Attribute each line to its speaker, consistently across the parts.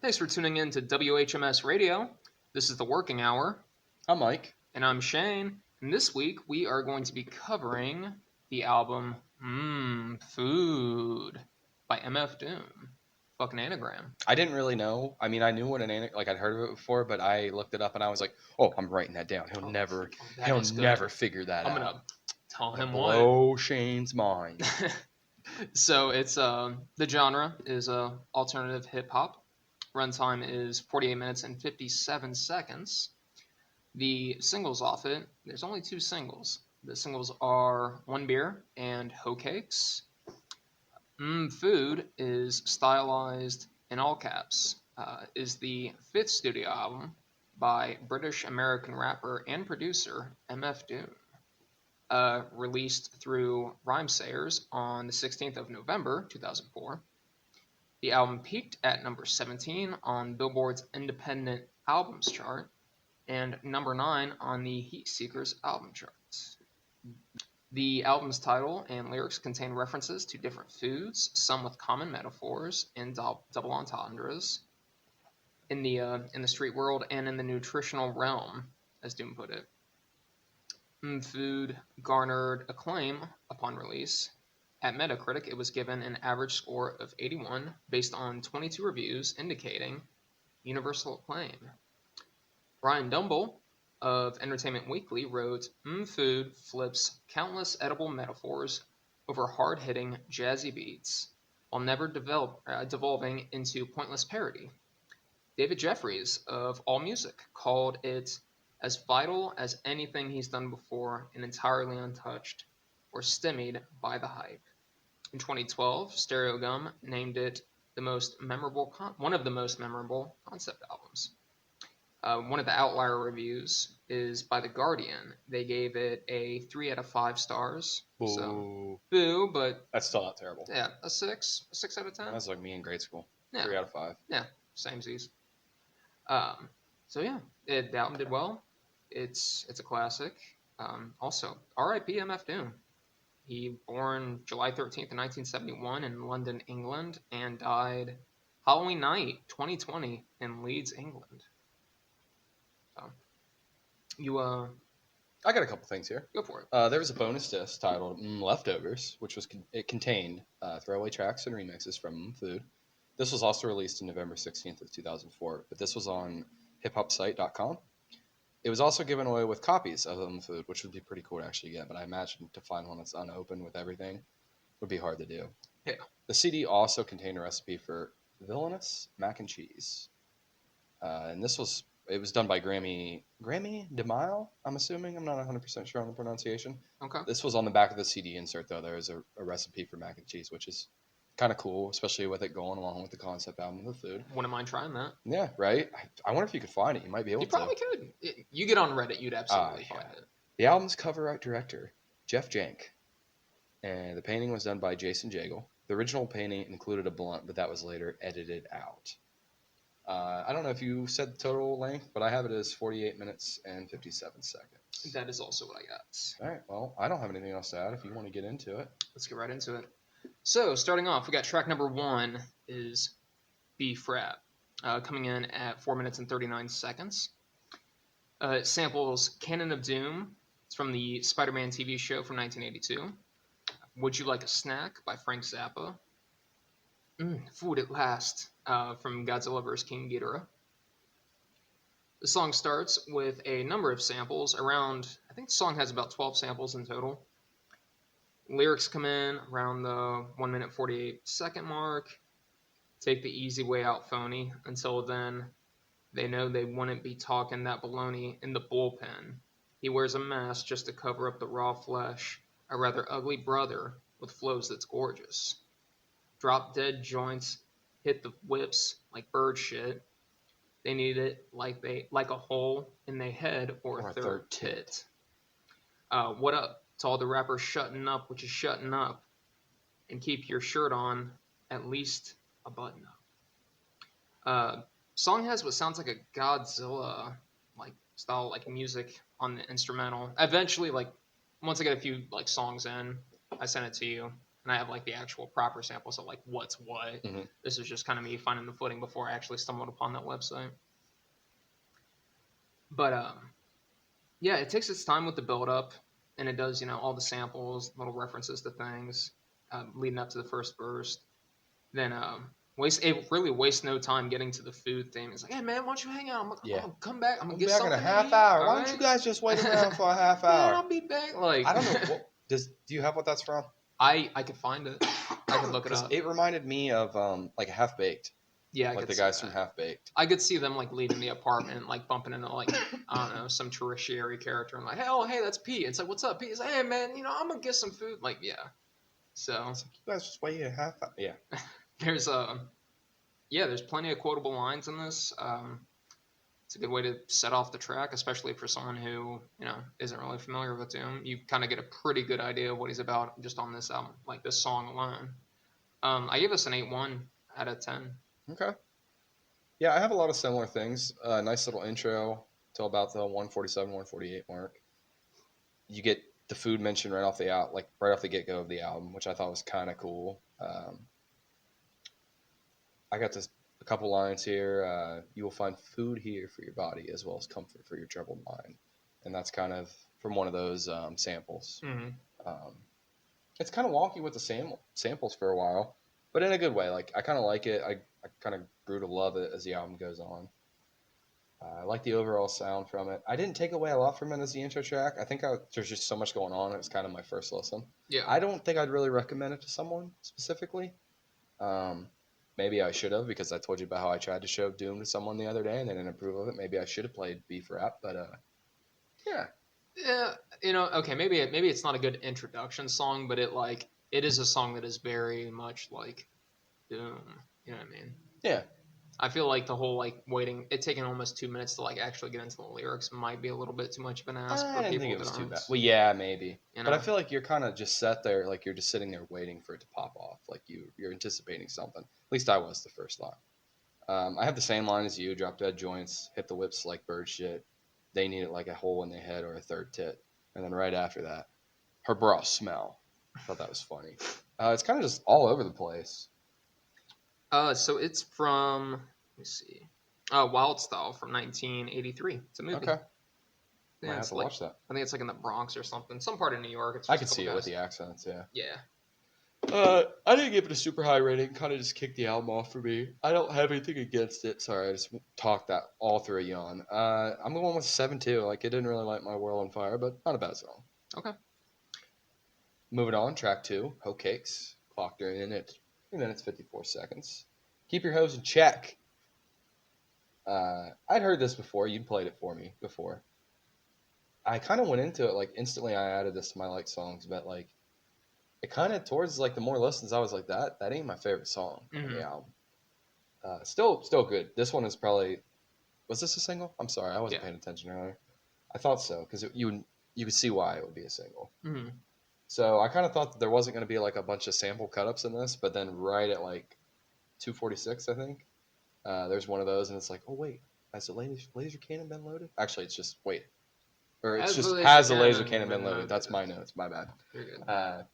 Speaker 1: Thanks for tuning in to WHMS Radio. This is the working hour,
Speaker 2: I'm Mike.
Speaker 1: and I'm Shane. And this week we are going to be covering the album Food by MF Doom. Fucking anagram.
Speaker 2: I didn't really know. I mean, I knew what I'd heard of it before, but I looked it up and I was like, "Oh, I'm writing that down. He'll never,
Speaker 1: that
Speaker 2: he'll
Speaker 1: is good.
Speaker 2: never figure that
Speaker 1: I'm
Speaker 2: out."
Speaker 1: gonna tell
Speaker 2: Gonna
Speaker 1: him
Speaker 2: blow Shane's mind.
Speaker 1: So it's the genre is alternative hip hop. Runtime is 48 minutes and 57 seconds. The singles off it, there's only two singles. The singles are One Beer and Hoe Cakes. Food is stylized in all caps, is the fifth studio album by British American rapper and producer MF Doom. Released through Rhymesayers on the 16th of November 2004. The album peaked at number 17 on Billboard's Independent Albums chart and number 9 on the Heatseekers album charts. The album's title and lyrics contain references to different foods, some with common metaphors and double entendres in the street world and in the nutritional realm, as Doom put it. Food garnered acclaim upon release. At Metacritic, it was given an average score of 81 based on 22 reviews indicating universal acclaim. Brian Dumble of Entertainment Weekly wrote, Food flips countless edible metaphors over hard-hitting, jazzy beats, while never devolving into pointless parody. David Jeffries of AllMusic called it as vital as anything he's done before and entirely untouched or stymied by the hype. In 2012, Stereogum named it one of the most memorable concept albums. One of the outlier reviews is by The Guardian. They gave it a 3 out of 5 stars.
Speaker 2: Boo.
Speaker 1: So, boo, but
Speaker 2: That's still not terrible.
Speaker 1: Yeah, a 6 out of 10.
Speaker 2: That's like me in grade school.
Speaker 1: Yeah.
Speaker 2: 3 out of 5.
Speaker 1: Yeah, samesies. So yeah, the album did well. It's a classic. Also, R.I.P. MF Doom. He born July 13th, 1971 in London, England, and died Halloween night, 2020 in Leeds, England. So,
Speaker 2: I got a couple things here.
Speaker 1: Go for it.
Speaker 2: There was a bonus disc titled Leftovers, which it contained throwaway tracks and remixes from Food. This was also released on November 16th of 2004, but this was on hiphopsite.com. It was also given away with copies of Food, which would be pretty cool to actually get, but I imagine to find one that's unopened with everything would be hard to do.
Speaker 1: Yeah.
Speaker 2: The CD also contained a recipe for villainous mac and cheese. And it was done by Grammy DeMille, I'm assuming. I'm not 100% sure on the pronunciation.
Speaker 1: Okay.
Speaker 2: This was on the back of the CD insert, though. There is a recipe for mac and cheese, which is kind of cool, especially with it going along with the concept album of Food.
Speaker 1: Wouldn't mind trying that.
Speaker 2: Yeah, right? I wonder if you could find it. You might be able to.
Speaker 1: You probably could. You get on Reddit, you'd absolutely find it.
Speaker 2: The album's cover art director, Jeff Jank, and the painting was done by Jason Jagle. The original painting included a blunt, but that was later edited out. I don't know if you said the total length, but I have it as 48 minutes and 57 seconds.
Speaker 1: That is also what I got.
Speaker 2: All right, well, I don't have anything else to add if you want to get into it.
Speaker 1: Let's get right into it. So, starting off, we got track number 1 is B-Frat, coming in at 4 minutes and 39 seconds. It samples Cannon of Doom. It's from the Spider-Man TV show from 1982. Would You Like a Snack by Frank Zappa. Food at Last from Godzilla vs. King Ghidorah. The song starts with a number of samples, I think the song has about 12 samples in total. Lyrics come in around the 1 minute 48 second mark. Take the easy way out, phony. Until then, they know they wouldn't be talking that baloney in the bullpen. He wears a mask just to cover up the raw flesh. A rather ugly brother with flows that's gorgeous. Drop dead joints, hit the whips like bird shit. They need it like a hole in their head or a third tit. What up to all the rappers shutting up, which is shutting up, and keep your shirt on, at least a button up. Song has what sounds like a Godzilla like style like music on the instrumental. Eventually, like once I get a few like songs in, I send it to you, and and I have like the actual proper samples of like what's what.
Speaker 2: Mm-hmm.
Speaker 1: This is just kind of me finding the footing before I actually stumbled upon that website. But yeah, it takes its time with the build up, and it does all the samples, little references to things leading up to the first verse. Then it really wastes no time getting to the food theme. It's like, hey man, why don't you hang out? I'm gonna come back. I'm gonna
Speaker 2: I'll be
Speaker 1: get
Speaker 2: back in
Speaker 1: something
Speaker 2: a half
Speaker 1: to eat.
Speaker 2: hour.
Speaker 1: All
Speaker 2: Why
Speaker 1: right?
Speaker 2: don't you guys just wait around for a half
Speaker 1: Man,
Speaker 2: hour?
Speaker 1: I'll be back. Like
Speaker 2: I don't know. Do you have what that's from?
Speaker 1: I could find it. I could look it up.
Speaker 2: It reminded me of like Half Baked.
Speaker 1: Yeah, I
Speaker 2: like
Speaker 1: could
Speaker 2: the
Speaker 1: see
Speaker 2: guys
Speaker 1: that.
Speaker 2: from Half Baked.
Speaker 1: I could see them like leaving the apartment, like bumping into like I don't know some tertiary character, and like, hey, oh hey, that's Pete. It's like, what's up, Pete? He's like, hey man, I'm gonna get some food. Like, yeah. So
Speaker 2: It's like, you guys just wait a half hour. Yeah.
Speaker 1: there's there's plenty of quotable lines in this. It's a good way to set off the track, especially for someone who isn't really familiar with Doom. You kind of get a pretty good idea of what he's about just on this album, like this song alone. I gave this an 8.1 out of 10.
Speaker 2: Okay. Yeah, I have a lot of similar things. Nice little intro till about the 147, 148 mark. You get the food mentioned right off the get go of the album, which I thought was kind of cool. I got a couple lines here. You will find food here for your body as well as comfort for your troubled mind, and that's kind of from one of those samples.
Speaker 1: Mm-hmm.
Speaker 2: It's kind of wonky with the samples for a while, but in a good way. Like I kind of like it. I kind of grew to love it as the album goes on. I like the overall sound from it. I didn't take away a lot from it as the intro track. I think there's just so much going on. It was kind of my first listen.
Speaker 1: Yeah.
Speaker 2: I don't think I'd really recommend it to someone specifically. Maybe I should have, because I told you about how I tried to show Doom to someone the other day and they didn't approve of it. Maybe I should have played Beef Rap, but yeah.
Speaker 1: Yeah, okay, maybe it's not a good introduction song, but it is a song that is very much like Doom. You know what I mean?
Speaker 2: Yeah.
Speaker 1: I feel like the whole it taking almost 2 minutes to actually get into the lyrics might be a little bit too much of an ask
Speaker 2: I
Speaker 1: for
Speaker 2: didn't
Speaker 1: people
Speaker 2: think it
Speaker 1: that
Speaker 2: was too
Speaker 1: aren't.
Speaker 2: bad. Well, yeah, maybe.
Speaker 1: You
Speaker 2: But I
Speaker 1: know?
Speaker 2: feel like you're kind of just sat there, like you're just sitting there waiting for it to pop off. Like you're anticipating something. At least I was the first line. I have the same line as you: drop dead joints, hit the whips like bird shit. They need it like a hole in their head or a third tit. And then right after that, her bra smell. I thought that was funny. It's kind of just all over the place.
Speaker 1: So it's from, let me see, Wild Style from 1983. It's a movie.
Speaker 2: Okay.
Speaker 1: Yeah,
Speaker 2: Might have
Speaker 1: it's
Speaker 2: to watch that.
Speaker 1: I think it's in the Bronx or something, some part of New York. It's
Speaker 2: I
Speaker 1: just
Speaker 2: could
Speaker 1: a couple
Speaker 2: see it with
Speaker 1: guys.
Speaker 2: the accents, yeah.
Speaker 1: Yeah.
Speaker 2: I didn't give it a super high rating. Kind of just kicked the album off for me. I don't have anything against it. Sorry, I just talked that all through a yawn. I'm going with 7.2. Like, it didn't really light my world on fire, but not a bad song.
Speaker 1: Okay.
Speaker 2: Moving on, track 2, Hoe Cakes. Clocked in at 3 minutes 54 seconds. Keep your hose in check. I'd heard this before. You'd played it for me before. I kind of went into it instantly. I added this to my songs, but it kind of towards the more listens, I was like, that ain't my favorite song on the album. Still good. This one is probably, was this a single? I'm sorry, I wasn't paying attention earlier. I thought so, because you could see why it would be a single.
Speaker 1: Mm-hmm.
Speaker 2: So I kind of thought that there wasn't going to be a bunch of sample cut-ups in this, but then right at 2:46, I think, there's one of those, and it's like, oh wait, has the laser cannon been loaded? Actually, it's just wait, or it's just has the laser cannon been loaded? That's my notes. My bad.
Speaker 1: You're good.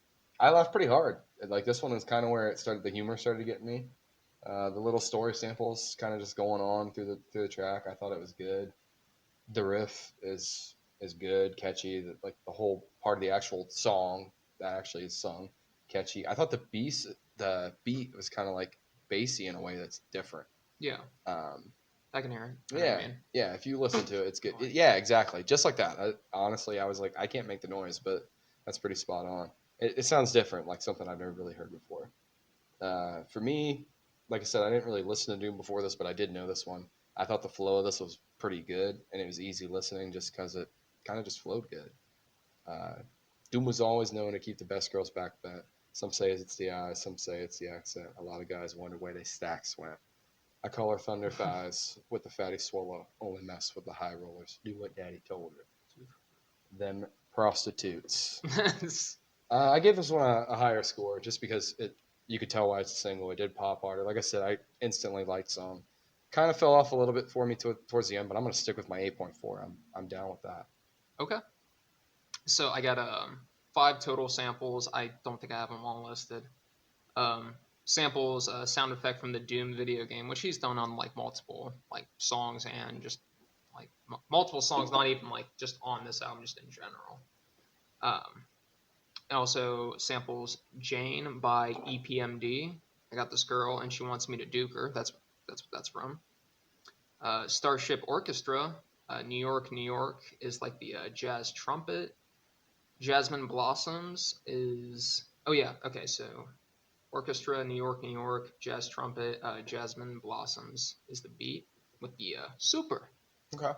Speaker 2: I laughed pretty hard. This one is kind of where it started. The humor started to get me. The little story samples kind of just going on through the track. I thought it was good. The riff is good, catchy. The whole part of the actual song that actually is sung, catchy. I thought the beat was kind of bassy in a way that's different.
Speaker 1: Yeah. I can hear it.
Speaker 2: Yeah. If you listen to it, it's good. Yeah, exactly. Just like that. Honestly, I was like, I can't make the noise, but that's pretty spot on. It sounds different, like something I've never really heard before. For me, like I said, I didn't really listen to Doom before this, but I did know this one. I thought the flow of this was pretty good, and it was easy listening just because it kind of just flowed good. Doom was always known to keep the best girls back bet. Some say it's the eyes, some say it's the accent. A lot of guys wonder where they stacks went. I call her Thunder Thighs with the fatty swallow. Only mess with the high rollers. Do what daddy told her. Them prostitutes. I gave this one a higher score just because you could tell why it's a single. It did pop harder. Like I said, I instantly liked some. Kind of fell off a little bit for me towards the end, but I'm going to stick with my 8.4. I'm down with that.
Speaker 1: Okay. So I got 5 total samples. I don't think I have them all listed. Samples a sound effect from the Doom video game, which he's done on like multiple like songs and just like multiple songs, not even like just on this album, just in general. Um, also samples Jane by EPMD. I got this girl and she wants me to duke her. That's what that's from. Starship Orchestra, New York, New York is like the jazz trumpet. Jasmine Blossoms is oh yeah okay so Orchestra, New York, New York, jazz trumpet, Jasmine Blossoms is the beat with the super.
Speaker 2: Okay.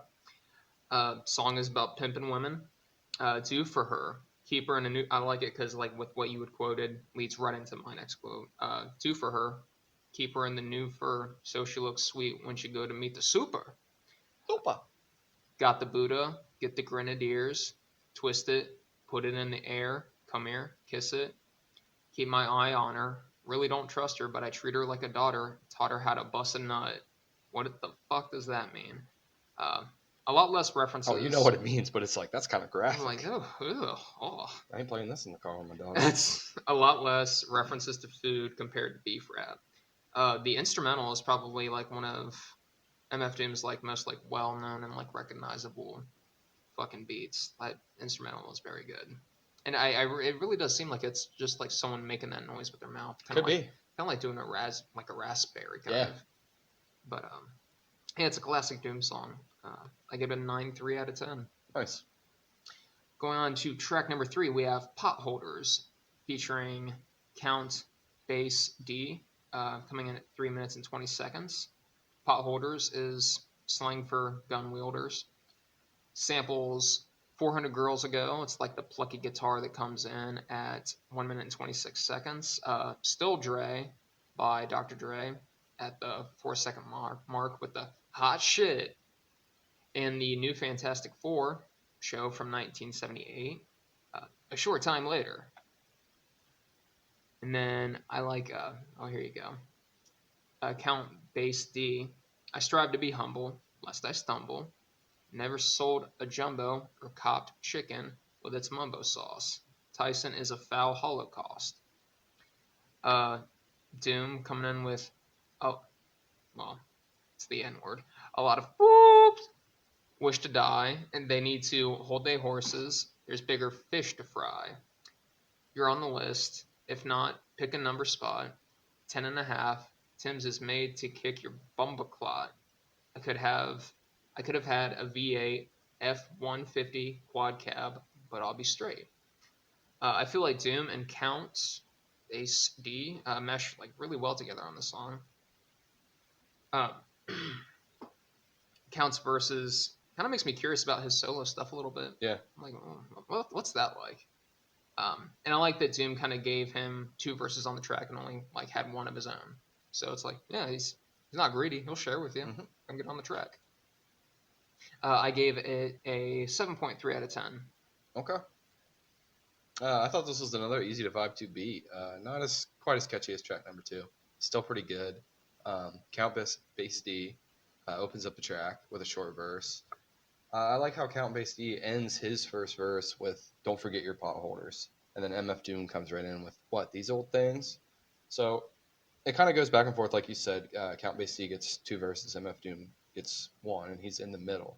Speaker 1: Song is about pimping women. Do for her. Keep her in a new. I like it because like with what you had quoted leads right into my next quote. Do for her. Keep her in the new fur so she looks sweet when she go to meet the super.
Speaker 2: Super.
Speaker 1: Got the Buddha. Get the grenadiers. Twist it. Put it in the air. Come here. Kiss it. Keep my eye on her. Really don't trust her, but I treat her like a daughter. Taught her how to bust a nut. What the fuck does that mean? Uh, a lot less references.
Speaker 2: Oh, you know what it means, but it's like, that's kind of graphic.
Speaker 1: I'm like, oh.
Speaker 2: I ain't playing this in the car with my dog.
Speaker 1: It's a lot less references to food compared to beef rap. The instrumental is probably like one of MF Doom's like most like well known and like recognizable fucking beats. That instrumental is very good, and it really does seem like it's just like someone making that noise with their mouth.
Speaker 2: Could be.
Speaker 1: Kind of like doing a raspberry kind
Speaker 2: Yeah.
Speaker 1: of. But yeah, it's a classic Doom song. I give it a 9.3 out of 10.
Speaker 2: Nice.
Speaker 1: Going on to track number 3, we have Potholders featuring Count Bass D, coming in at 3 minutes and 20 seconds. Potholders is slang for gun wielders. Samples 400 Girls Ago. It's like the plucky guitar that comes in at 1 minute and 26 seconds. Still Dre by Dr. Dre at the 4-second mark with the hot shit. And the new Fantastic Four show from 1978, a short time later. And then I like, here you go. Count Bass D. I strive to be humble, lest I stumble. Never sold a jumbo or copped chicken with its mumbo sauce. Tyson is a foul holocaust. Doom coming in with, it's the N word. A lot of whoops. Wish to die, and they need to hold their horses. There's bigger fish to fry. You're on the list. If not, pick a number spot. 10.5. Tim's is made to kick your bumbleclot. I could have had a V8 F-150 quad cab, but I'll be straight. I feel like Doom and Count Bass D mesh like really well together on this song. Count's verses kind of makes me curious about his solo stuff a little bit.
Speaker 2: Yeah.
Speaker 1: I'm like, what's that like? And I like that Doom kind of gave him 2 verses on the track and only like had one of his own. So it's like, yeah, he's not greedy. He'll share with you.
Speaker 2: Mm-hmm.
Speaker 1: Come get on the track. I gave it a 7.3 out of 10.
Speaker 2: Okay. I thought this was another easy to vibe to beat. Not as quite as catchy as track number 2. Still pretty good. Count Bass D opens up the track with a short verse. I like how Count Bass D ends his first verse with "Don't forget your potholders," and then MF Doom comes right in with "What, these old things?" So it kind of goes back and forth, like you said. Count Bass D gets 2 verses, MF Doom gets 1, and he's in the middle.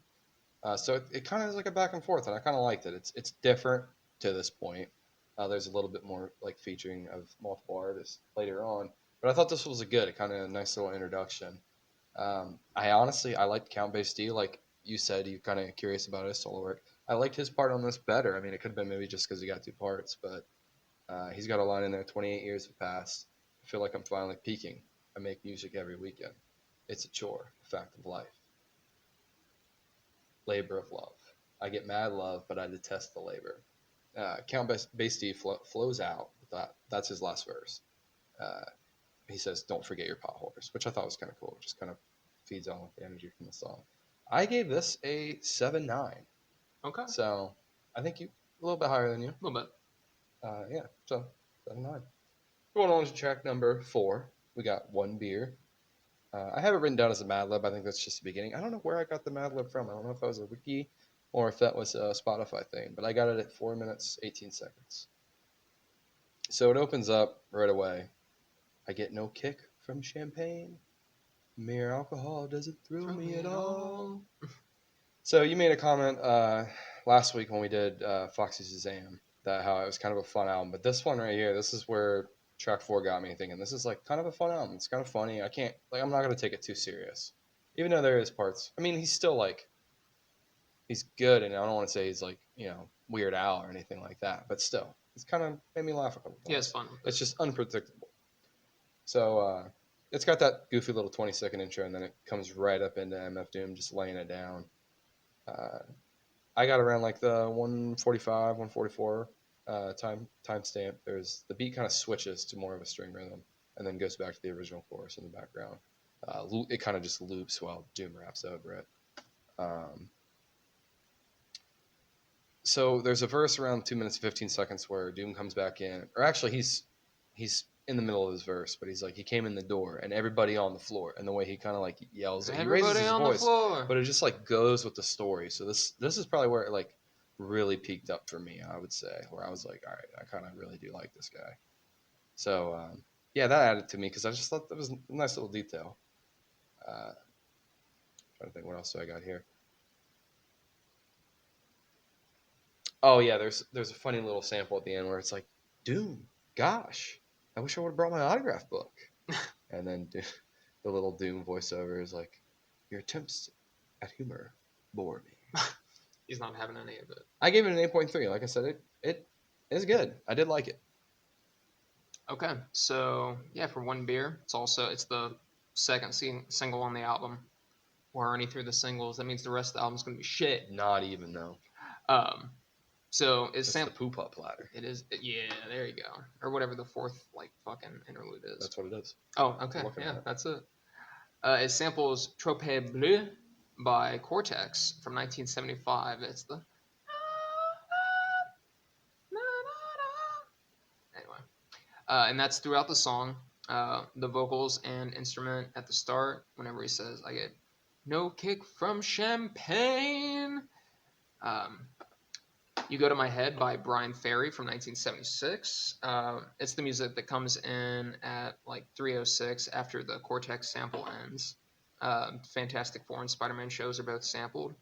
Speaker 2: So it kind of is like a back and forth, and I kind of liked it. It's different to this point. There's a little bit more like featuring of multiple artists later on, but I thought this was a kind of nice little introduction. I liked Count Bass D. Like you said, you're kind of curious about his solo work. I liked his part on this better. I mean, it could have been maybe just because he got 2 parts, but he's got a line in there, 28 years have passed. I feel like I'm finally peaking. I make music every weekend. It's a chore, a fact of life. Labor of love. I get mad love, but I detest the labor. Count Bass D flows out with that. That's his last verse. He says, "Don't forget your potholders," which I thought was kind of cool. It just kind of feeds on with the energy from the song. I gave this a 7.9.
Speaker 1: Okay.
Speaker 2: So I think you a little bit higher than you.
Speaker 1: A little bit.
Speaker 2: Yeah. So 7.9. Going on to track number 4, we got One Beer. I have it written down as a Mad Lib. I think that's just the beginning. I don't know where I got the Mad Lib from. I don't know if I was a wiki or if that was a Spotify thing, but I got it at 4 minutes, 18 seconds. So it opens up right away. I get no kick from champagne. Mere alcohol doesn't thrill me at all. So you made a comment last week when we did Foxy Shazam, that how it was kind of a fun album. But this one right here, this is where track 4 got me thinking, this is like kind of a fun album. It's kind of funny. I'm not going to take it too serious. Even though there is parts. I mean, he's still like, he's good, and I don't want to say he's like, Weird Al or anything like that. But still, it's kind of made me laugh a couple times.
Speaker 1: Yeah, it's fun.
Speaker 2: It's just unpredictable. So it's got that goofy little 20-second intro, and then it comes right up into MF Doom, just laying it down. I got around like the 145, 144 timestamp. There's the beat kind of switches to more of a string rhythm, and then goes back to the original chorus in the background. It kind of just loops while Doom raps over it. So there's a verse around 2 minutes and 15 seconds where Doom comes back in, or actually he's in the middle of his verse, but he's like, he came in the door and everybody on the floor, and the way he kind of like yells, he raises his voice, but it just like goes with the story. So this is probably where it like really peaked up for me, I would say, where I was like, all right, I kind of really do like this guy. So yeah, that added to me because I just thought that was a nice little detail. Trying to think what else do I got here. Oh yeah, there's a funny little sample at the end where it's like, Doom, gosh, I wish I would have brought my autograph book. And then the little Doom voiceover is like, your attempts at humor bore me.
Speaker 1: He's not having any of it.
Speaker 2: I gave it an 8.3. Like I said, it is good. I did like it.
Speaker 1: Okay, so yeah, for One Beer, it's the second single on the album. We're already through the singles. That means the rest of the album's gonna be shit.
Speaker 2: Not even though.
Speaker 1: So
Speaker 2: it's the poop up ladder.
Speaker 1: It is. Yeah, there you go. Or whatever the fourth like fucking interlude is.
Speaker 2: That's what it is.
Speaker 1: Oh, okay. Yeah, that's it. It samples Trope Bleu by Cortex from 1975. It's the anyway, and that's throughout the song. The vocals and instrument at the start. Whenever he says, "I get no kick from champagne." You Go to My Head by Brian Ferry from 1976. It's the music that comes in at like 3:06 after the Cortex sample ends. Fantastic Four and Spider-Man shows are both sampled.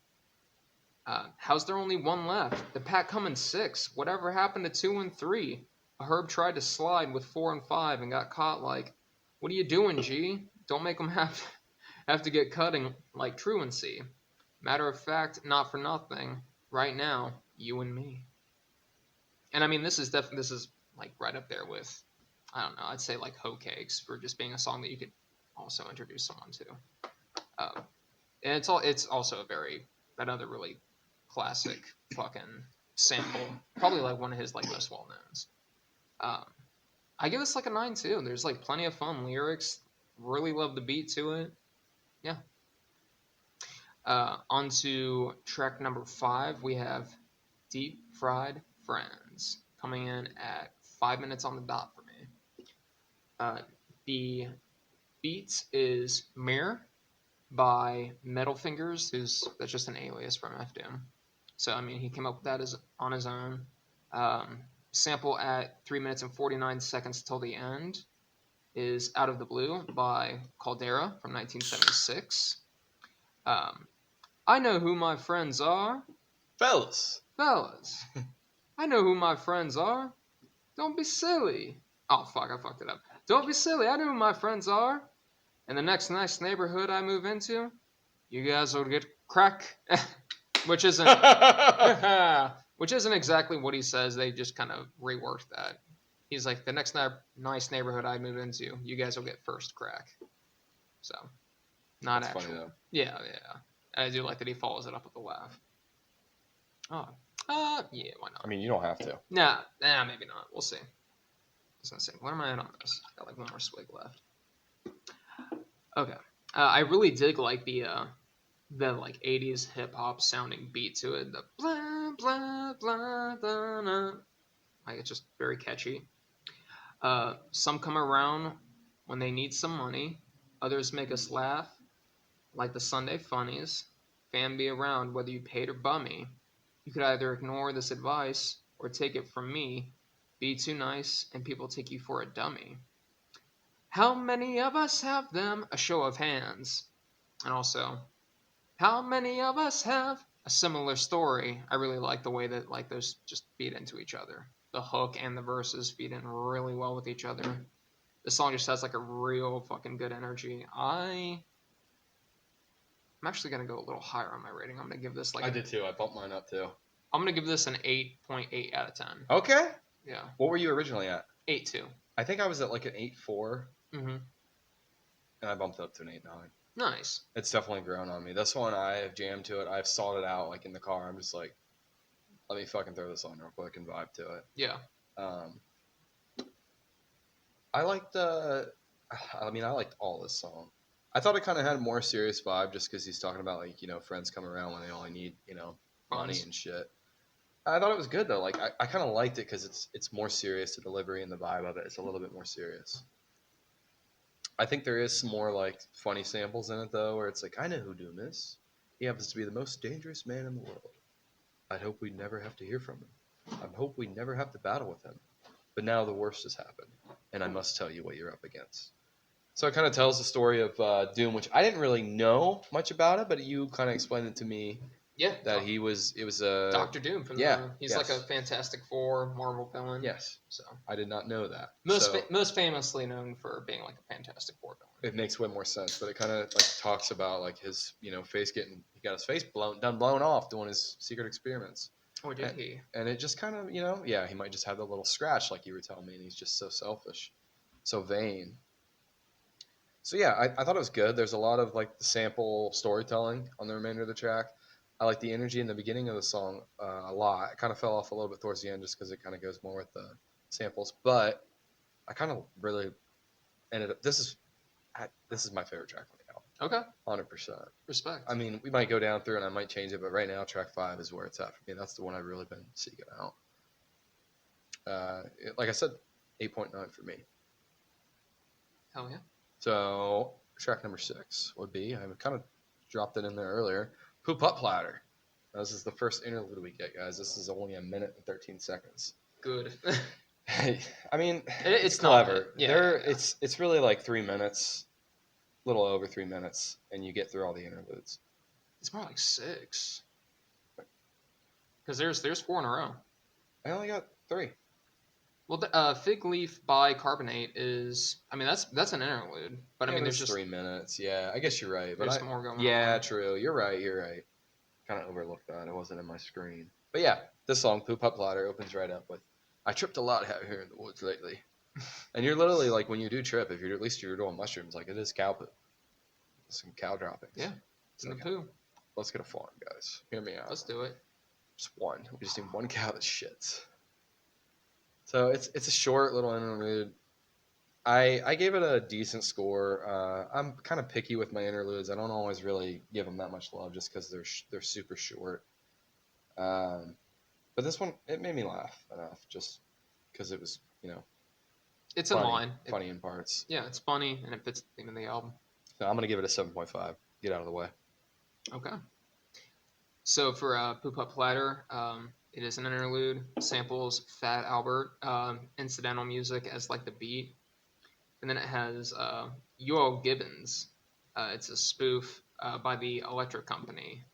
Speaker 1: How's there only one left? The pack come in 6. Whatever happened to 2 and 3? A Herb tried to slide with 4 and 5 and got caught like, what are you doing, G? Don't make them have to get cutting like truancy. Matter of fact, not for nothing. Right now, you and me. And I mean, this is like right up there with, I don't know, I'd say like Hoe Cakes for just being a song that you could also introduce someone to. And it's also another really classic fucking sample. Probably like one of his like most well knowns. I give this like a 9 too. There's like plenty of fun lyrics. Really love the beat to it. Yeah. On to track number 5, we have Deep Fried Friends, coming in at 5 minutes on the dot for me. The beat is Mirror by Metal Fingers, that's just an alias from F Doom. So, I mean, he came up with that on his own. Sample at 3 minutes and 49 seconds till the end is Out of the Blue by Caldera from 1976. I know who my friends are.
Speaker 2: Fellas.
Speaker 1: I know who my friends are. Don't be silly. Oh, fuck, I fucked it up. Don't be silly. I know who my friends are. In the next nice neighborhood I move into, you guys will get crack. which isn't exactly what he says. They just kind of reworked that. He's like, the next nice neighborhood I move into, you guys will get first crack. So, not
Speaker 2: That's
Speaker 1: actual.
Speaker 2: Funny, though.
Speaker 1: Yeah. And I do like that he follows it up with a laugh. Oh. Yeah, why not?
Speaker 2: I mean, you don't have to.
Speaker 1: Nah, maybe not. We'll see. I was gonna say, what am I at on this? Got like one more swig left. Okay. I really dig like the like 80s hip hop sounding beat to it. The blah blah blah blah blah. Like it's just very catchy. Some come around when they need some money. Others make us laugh, like the Sunday Funnies. fan be around whether you paid or bummy. You could either ignore this advice or take it from me. Be too nice and people take you for a dummy. How many of us have them? A show of hands. And also, how many of us have a similar story? I really like the way that like those just feed into each other. The hook and the verses feed in really well with each other. The song just has like a real fucking good energy. I'm actually gonna go a little higher on my rating. I'm gonna give this like
Speaker 2: I did too. I bumped mine up too.
Speaker 1: I'm gonna give this an 8.8 out of 10.
Speaker 2: Okay.
Speaker 1: Yeah,
Speaker 2: What were you originally at?
Speaker 1: 8.2.
Speaker 2: I think I was at like an 8.4,
Speaker 1: Mm-hmm.
Speaker 2: and I bumped it up to an 8.9.
Speaker 1: Nice.
Speaker 2: It's definitely grown on me. This one, I have jammed to it. I've sought it out like in the car. I'm just like, let me fucking throw this on real quick and vibe to it.
Speaker 1: Yeah.
Speaker 2: I liked I liked all this song. I thought it kind of had a more serious vibe just because he's talking about like, friends come around when they only need, money
Speaker 1: Funds.
Speaker 2: and shit. I thought it was good though. Like I kind of liked it because it's more serious. The delivery and the vibe of it is a little bit more serious. I think there is some more like funny samples in it though, where it's like, I know who Doom is. He happens to be the most dangerous man in the world. I'd hope we'd never have to hear from him. I hope we'd never have to battle with him. But now the worst has happened, and I must tell you what you're up against. So it kind of tells the story of Doom, which I didn't really know much about it, but you kind of explained it to me
Speaker 1: Yeah.
Speaker 2: that it was a
Speaker 1: Doctor Doom from he's like a Fantastic Four Marvel villain.
Speaker 2: Yes.
Speaker 1: So
Speaker 2: I did not know that.
Speaker 1: most famously known for being like a Fantastic Four villain.
Speaker 2: It makes way more sense, but it kind of like talks about like his face he got his face blown off doing his secret experiments.
Speaker 1: Or did he?
Speaker 2: And it just kind of he might just have that little scratch like you were telling me, and he's just so selfish, so vain. So yeah, I thought it was good. There's a lot of like the sample storytelling on the remainder of the track. I like the energy in the beginning of the song a lot. It kind of fell off a little bit towards the end just because it kind of goes more with the samples. But I kind of really ended up. This is my favorite track on the album.
Speaker 1: Okay.
Speaker 2: 100%.
Speaker 1: Respect.
Speaker 2: I mean, we might go down through and I might change it, but right now track 5 is where it's at for me. That's the one I've really been seeking out. Like I said, 8.9 for me.
Speaker 1: Hell yeah.
Speaker 2: So track number 6 would be, I kind of dropped it in there earlier, Poop Up Platter. Now, this is the first interlude we get, guys. This is only a minute and 13 seconds.
Speaker 1: Good.
Speaker 2: I mean,
Speaker 1: it's
Speaker 2: clever.
Speaker 1: Yeah.
Speaker 2: It's really like 3 minutes, a little over 3 minutes, and you get through all the interludes.
Speaker 1: It's more like 6. Because there's 4 in a row.
Speaker 2: I only got 3.
Speaker 1: Well, Fig Leaf by Carbonate is, I mean, that's an interlude. But I mean, there's just
Speaker 2: 3 minutes. Yeah, I guess you're right. But
Speaker 1: there's more going on.
Speaker 2: Yeah, true. You're right. Kind of overlooked that. It wasn't in my screen. But yeah, this song, Poop Up Platter, opens right up with, I tripped a lot out here in the woods lately. And you're literally like, when you do trip, if you're at least you're doing mushrooms, like it is cow poop. Some cow droppings.
Speaker 1: Yeah, it's in the poo.
Speaker 2: Let's get a farm, guys. Hear me out.
Speaker 1: Let's do it.
Speaker 2: Just one. We just need one cow that shits. So it's a short little interlude. I gave it a decent score. I'm kind of picky with my interludes. I don't always really give them that much love just because they're super short. But this one, it made me laugh enough just because it was,
Speaker 1: it's
Speaker 2: funny,
Speaker 1: in line.
Speaker 2: Funny in parts.
Speaker 1: Yeah, it's funny and it fits the theme of the album.
Speaker 2: So I'm going to give it a 7.5. Get out of the way.
Speaker 1: Okay. So for Poop Up Platter, it is an interlude. Samples Fat Albert incidental music as like the beat. And then it has UO Gibbons. It's a spoof by the Electric Company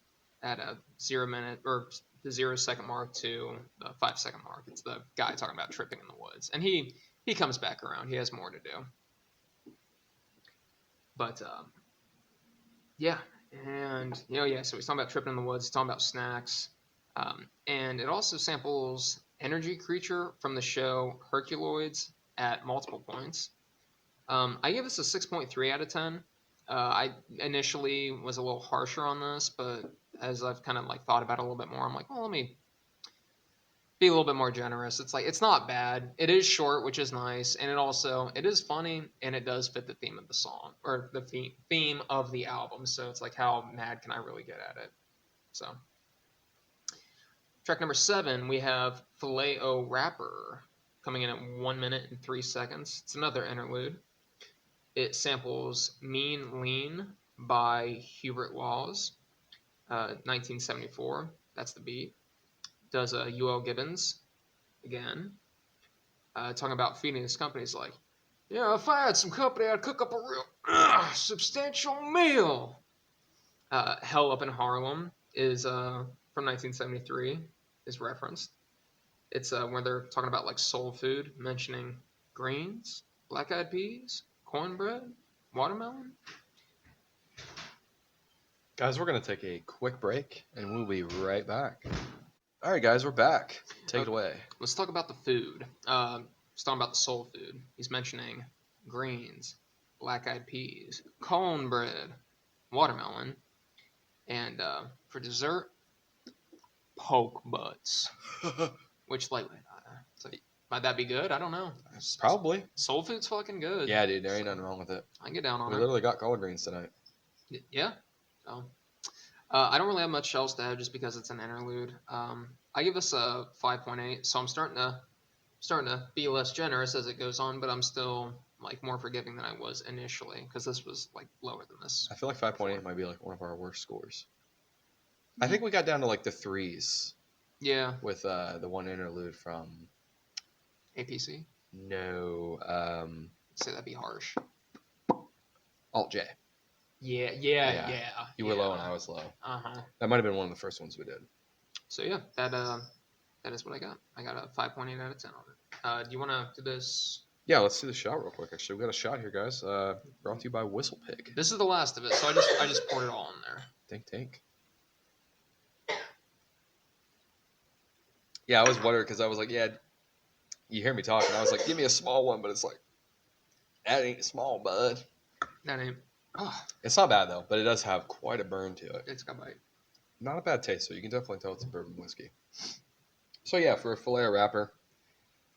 Speaker 1: at a 0 minute or the 0 second mark to the 5 second mark. It's the guy talking about tripping in the woods. And he comes back around. He has more to do. But yeah. And, so he's talking about tripping in the woods, he's talking about snacks. And it also samples Energy Creature from the show Herculoids at multiple points. I give this a 6.3 out of 10. I initially was a little harsher on this, but as I've kind of like thought about it a little bit more, I'm like, well, let me be a little bit more generous. It's like, it's not bad. It is short, which is nice. And it is funny, and it does fit the theme of the song, or the theme of the album. So it's like, how mad can I really get at it? So track number 7, we have Filet-O Rapper coming in at 1 minute and 3 seconds. It's another interlude. It samples Mean Lean by Hubert Laws. 1974. That's the beat. Does UL Gibbons again. Talking about feeding his company. He's like, yeah, if I had some company, I'd cook up a real substantial meal. Hell Up in Harlem is from 1973, is referenced. It's where they're talking about like soul food, mentioning greens, black-eyed peas, cornbread, watermelon.
Speaker 2: Guys, we're going to take a quick break, and we'll be right back. All right, guys, we're back. Take it away.
Speaker 1: Let's talk about the food. He's talking about the soul food. He's mentioning greens, black-eyed peas, cornbread, watermelon, and for dessert, poke butts. Which, like, might that be good? I don't know.
Speaker 2: Probably.
Speaker 1: Soul food's fucking good.
Speaker 2: Yeah, dude, there ain't nothing wrong with it.
Speaker 1: I can get down on
Speaker 2: We
Speaker 1: it.
Speaker 2: literally got collard greens tonight.
Speaker 1: Yeah. So, I don't really have much else to add just because it's an interlude. I give this a 5.8, so I'm starting to be less generous as it goes on, but I'm still like more forgiving than I was initially because this was like lower than this.
Speaker 2: I feel like 5.8 might be like one of our worst scores. I think we got down to like the 3s.
Speaker 1: Yeah.
Speaker 2: With the one interlude from
Speaker 1: APC.
Speaker 2: No.
Speaker 1: Say that'd be harsh.
Speaker 2: Alt J.
Speaker 1: Yeah.
Speaker 2: You were low and I was low.
Speaker 1: Uh-huh.
Speaker 2: That might have been one of the first ones we did.
Speaker 1: So yeah, that is what I got. I got a 5.8 out of 10 on it. Do you want to do this?
Speaker 2: Yeah, let's do the shot real quick. Actually, we got a shot here, guys. Brought to you by Whistle Pig.
Speaker 1: This is the last of it, so I just poured it all in there.
Speaker 2: Tink. Yeah, I was wondering because I was like, yeah, you hear me talking. I was like, give me a small one, but it's like, that ain't small, bud.
Speaker 1: That ain't. Oh,
Speaker 2: It's not bad though, but it does have quite a burn to it.
Speaker 1: it's got bite.
Speaker 2: Not a bad taste, so you can definitely tell it's a bourbon whiskey. So yeah, for a filet wrapper,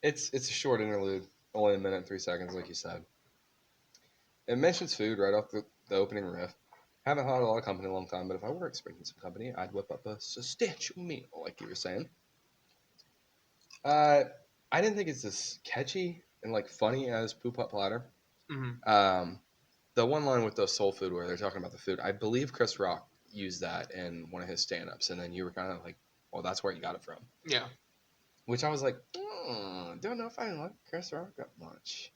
Speaker 2: it's a short interlude, only a minute and 3 seconds, like you said. It mentions food right off the opening riff. Haven't had a lot of company in a long time, but if I were expecting some company, I'd whip up a substantial meal, like you were saying. I didn't think it's as catchy and like funny as Poop Up Platter.
Speaker 1: Mm-hmm.
Speaker 2: The one line with the soul food where they're talking about the food, I believe Chris Rock used that in one of his stand-ups, and then you were kind of like, well, that's where you got it from.
Speaker 1: Yeah.
Speaker 2: Which I was like, don't know if I like Chris Rock that much.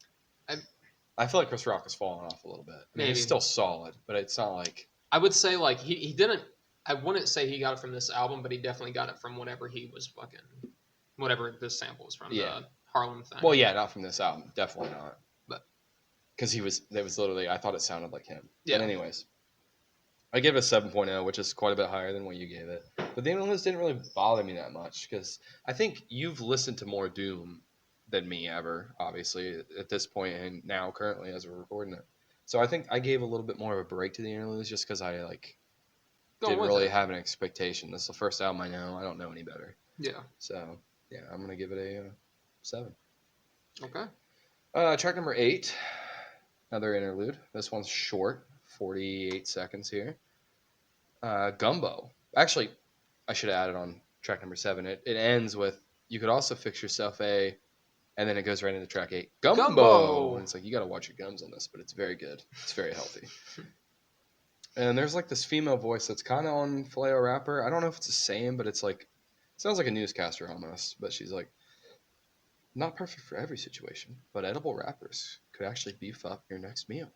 Speaker 2: I feel like Chris Rock is falling off a little bit. I mean, he's still solid, but it's not like...
Speaker 1: I would say, like, he didn't... I wouldn't say he got it from this album, but he definitely got it from whatever he was fucking... Whatever this sample was from, the Harlem thing.
Speaker 2: Well, yeah, not from this album. Definitely not.
Speaker 1: But...
Speaker 2: Because it was literally... I thought it sounded like him.
Speaker 1: Yeah.
Speaker 2: But anyways... I gave it a 7.0, which is quite a bit higher than what you gave it. But the interludes didn't really bother me that much, because I think you've listened to more Doom than me ever, obviously, at this point and now currently as we're recording it. So I think I gave a little bit more of a break to the interludes just because I didn't really have an expectation. This is the first album I know. I don't know any better.
Speaker 1: Yeah.
Speaker 2: So, yeah, I'm going to give it a 7.
Speaker 1: Okay.
Speaker 2: Track number 8, another interlude. This one's short. 48 seconds here. Gumbo. Actually, I should have added on track number 7. It ends with, you could also fix yourself a, and then it goes right into track 8. Gumbo! And it's like, you got to watch your gums on this, but it's very good. It's very healthy. And there's like this female voice that's kind of on Filet Rapper. I don't know if it's the same, but it's like, it sounds like a newscaster almost. But she's like, not perfect for every situation, but edible wrappers could actually beef up your next meal.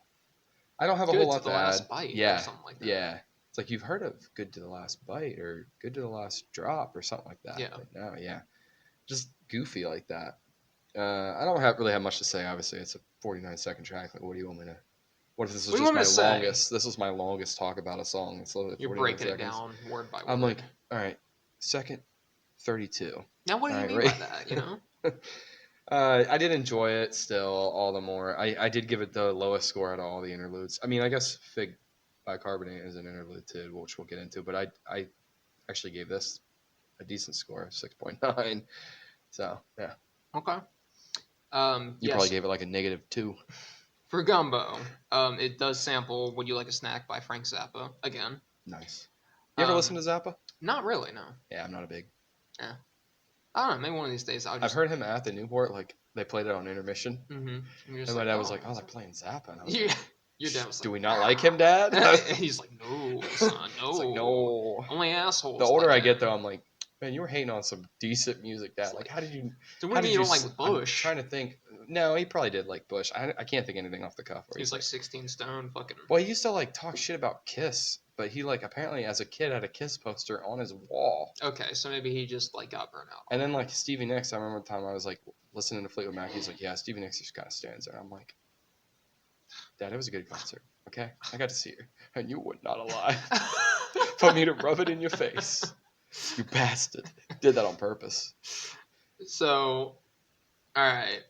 Speaker 2: I don't have a whole lot to add.
Speaker 1: Last bite or something like that.
Speaker 2: Yeah. It's like you've heard of good to the last bite or good to the last drop or something like that.
Speaker 1: Yeah.
Speaker 2: But no, yeah. Just goofy like that. I don't really have much to say. Obviously, it's a 49-second track. Like, what do you want me to... What if this was just my longest... This was my longest talk about a song. It's literally 49
Speaker 1: You're breaking
Speaker 2: seconds.
Speaker 1: it down word by word.
Speaker 2: I'm like, all right, second 32.
Speaker 1: Now, what do you mean by that, you know?
Speaker 2: I did enjoy it still all the more. I did give it the lowest score out of all the interludes. I mean, I guess Fig Bicarbonate is an interlude too, which we'll get into, but I actually gave this a decent score, 6.9. So, yeah.
Speaker 1: Okay.
Speaker 2: You probably gave it like a -2.
Speaker 1: For Gumbo, it does sample Would You Like a Snack by Frank Zappa again.
Speaker 2: Nice. You ever listen to Zappa?
Speaker 1: Not really, no.
Speaker 2: Yeah, I'm not a big...
Speaker 1: Yeah. I don't know, maybe one of these days I've
Speaker 2: heard him at the Newport, like, they played it on intermission.
Speaker 1: Mm-hmm.
Speaker 2: And my dad was like, oh, they're playing Zappa. And I was like,
Speaker 1: Your dad was
Speaker 2: Do
Speaker 1: like,
Speaker 2: we not like him, Dad?
Speaker 1: he's like, no, son, no.
Speaker 2: It's like, no.
Speaker 1: Only assholes.
Speaker 2: The older
Speaker 1: like
Speaker 2: I get,
Speaker 1: him.
Speaker 2: though, I'm like, man, you were hating on some decent music, Dad. Like, how did you?
Speaker 1: So what
Speaker 2: How
Speaker 1: do you
Speaker 2: did
Speaker 1: mean you
Speaker 2: you?
Speaker 1: don't like
Speaker 2: I'm
Speaker 1: Bush?
Speaker 2: trying to think. No, he probably did like Bush. I can't think of anything off the cuff. Where
Speaker 1: He's
Speaker 2: he's
Speaker 1: like 16 stone, fucking.
Speaker 2: well, he used to like talk shit about Kiss, but he like apparently as a kid had a Kiss poster on his wall.
Speaker 1: Okay, so maybe he just like got burnt out.
Speaker 2: And then like Stevie Nicks, I remember the time I was like listening to Fleetwood Mac. He's like, yeah, Stevie Nicks just kind of stands there. I'm like, Dad, it was a good concert. Okay, I got to see her, and you would not lie. For me to rub it in your face, you bastard. Did that on purpose.
Speaker 1: So, all right.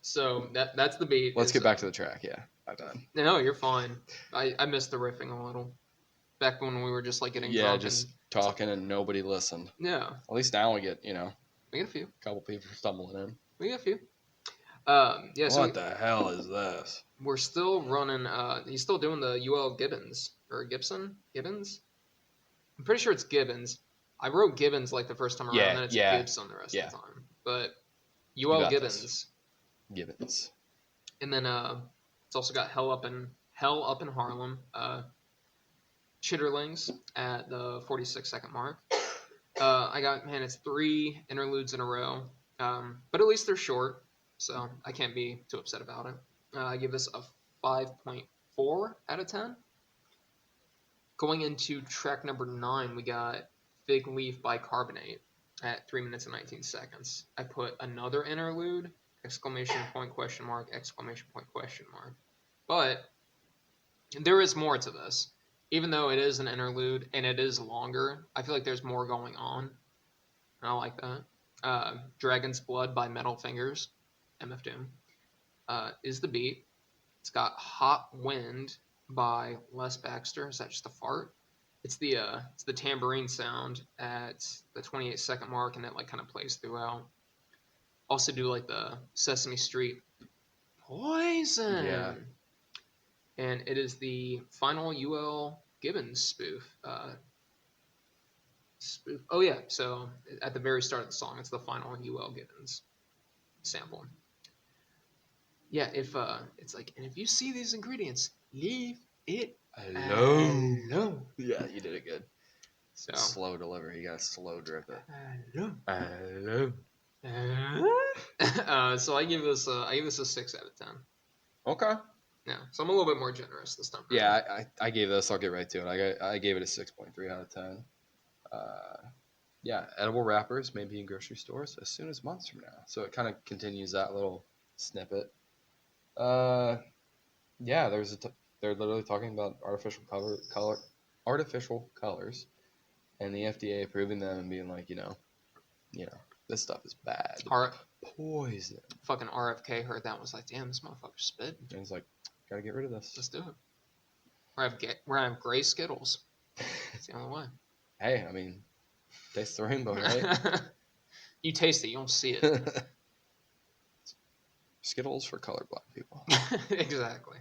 Speaker 1: So that's the beat.
Speaker 2: Let's get back to the track. Yeah, my bad.
Speaker 1: No, you're fine. I missed the riffing a little. Back when we were just like getting drunk
Speaker 2: just
Speaker 1: and
Speaker 2: talking and nobody listened.
Speaker 1: yeah,
Speaker 2: At least now we get
Speaker 1: we get a few.
Speaker 2: a couple people stumbling in.
Speaker 1: We get a few. Yeah.
Speaker 2: What the hell is this?
Speaker 1: We're still running. He's still doing the UL Gibbons or Gibbons. I'm pretty sure it's Gibbons. I wrote Gibbons like the first time around,
Speaker 2: Yeah,
Speaker 1: and then it's
Speaker 2: yeah,
Speaker 1: Gibson the rest
Speaker 2: yeah.
Speaker 1: of the time. But
Speaker 2: You
Speaker 1: UL
Speaker 2: got
Speaker 1: Gibbons.
Speaker 2: this. Gibbons.
Speaker 1: And then it's also got Hell Up in Harlem. Chitterlings at the 46-second mark. It's 3 interludes in a row. But at least they're short, so I can't be too upset about it. I give this a 5.4 out of 10. Going into track number 9, we got Fig Leaf Bicarbonate at 3 minutes and 19 seconds. I put another interlude, exclamation point, question mark, exclamation point, question mark. But there is more to this. Even though it is an interlude and it is longer, I feel like there's more going on. And I like that. Dragon's Blood by Metal Fingers, MF Doom, is the beat. It's got Hot Wind by Les Baxter. Is that just a fart? It's the tambourine sound at the 28-second mark, and it like kind of plays throughout. Also do like the Sesame Street Poison.
Speaker 2: Yeah.
Speaker 1: And it is the final UL Gibbons spoof. Oh yeah, so at the very start of the song, it's the final UL Gibbons sample. Yeah, if it's like, and if you see these ingredients, leave it alone.
Speaker 2: Yeah, you did it good.
Speaker 1: So
Speaker 2: Slow delivery. You got to slow drip it.
Speaker 1: alone. So I give this a 6 out of 10.
Speaker 2: Okay.
Speaker 1: Yeah, so I'm a little bit more generous this time.
Speaker 2: Yeah, I gave this. I'll get right to it. I gave it a 6.3 out of 10. Yeah, edible wrappers may be in grocery stores as soon as months from now. So it kind of continues that little snippet. Yeah, they're literally talking about artificial colors, and the FDA approving them and being like, this stuff is bad. Poison.
Speaker 1: Fucking RFK heard that and was like, damn, this motherfucker spit.
Speaker 2: And he's like, gotta get rid of this.
Speaker 1: Let's do it. We're gonna have gray Skittles. It's the only way.
Speaker 2: Hey, I mean, taste the rainbow, right?
Speaker 1: You taste it, you don't see it.
Speaker 2: Skittles for colorblind people.
Speaker 1: Exactly.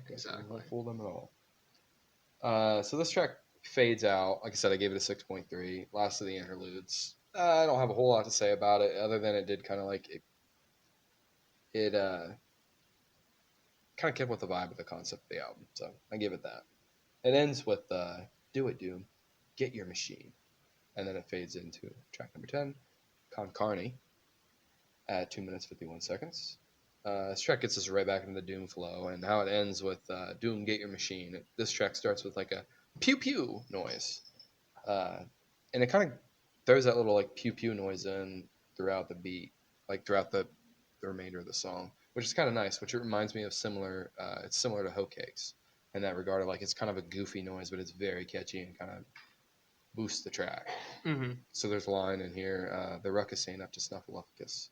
Speaker 2: Don't fool them at all. So this track fades out. Like I said, I gave it a 6.3. Last of the interludes. I don't have a whole lot to say about it, other than it did kind of like it kind of kept with the vibe of the concept of the album. So I give it that. It ends with "Do It, Doom, Get Your Machine," and then it fades into track number 10, Con Carne, at 2 minutes 51 seconds. This track gets us right back into the Doom flow, and how it ends with "Doom, Get Your Machine." This track starts with like a pew pew noise, and it kind of throws that little like pew pew noise in throughout the beat, like throughout the remainder of the song, which is kind of nice. Which it reminds me of it's similar to Hoe Cakes in that regard. Like it's kind of a goofy noise, but it's very catchy and kind of boosts the track.
Speaker 1: Mm-hmm.
Speaker 2: So there's a line in here: "The ruckus ain't up to Snuffleupagus.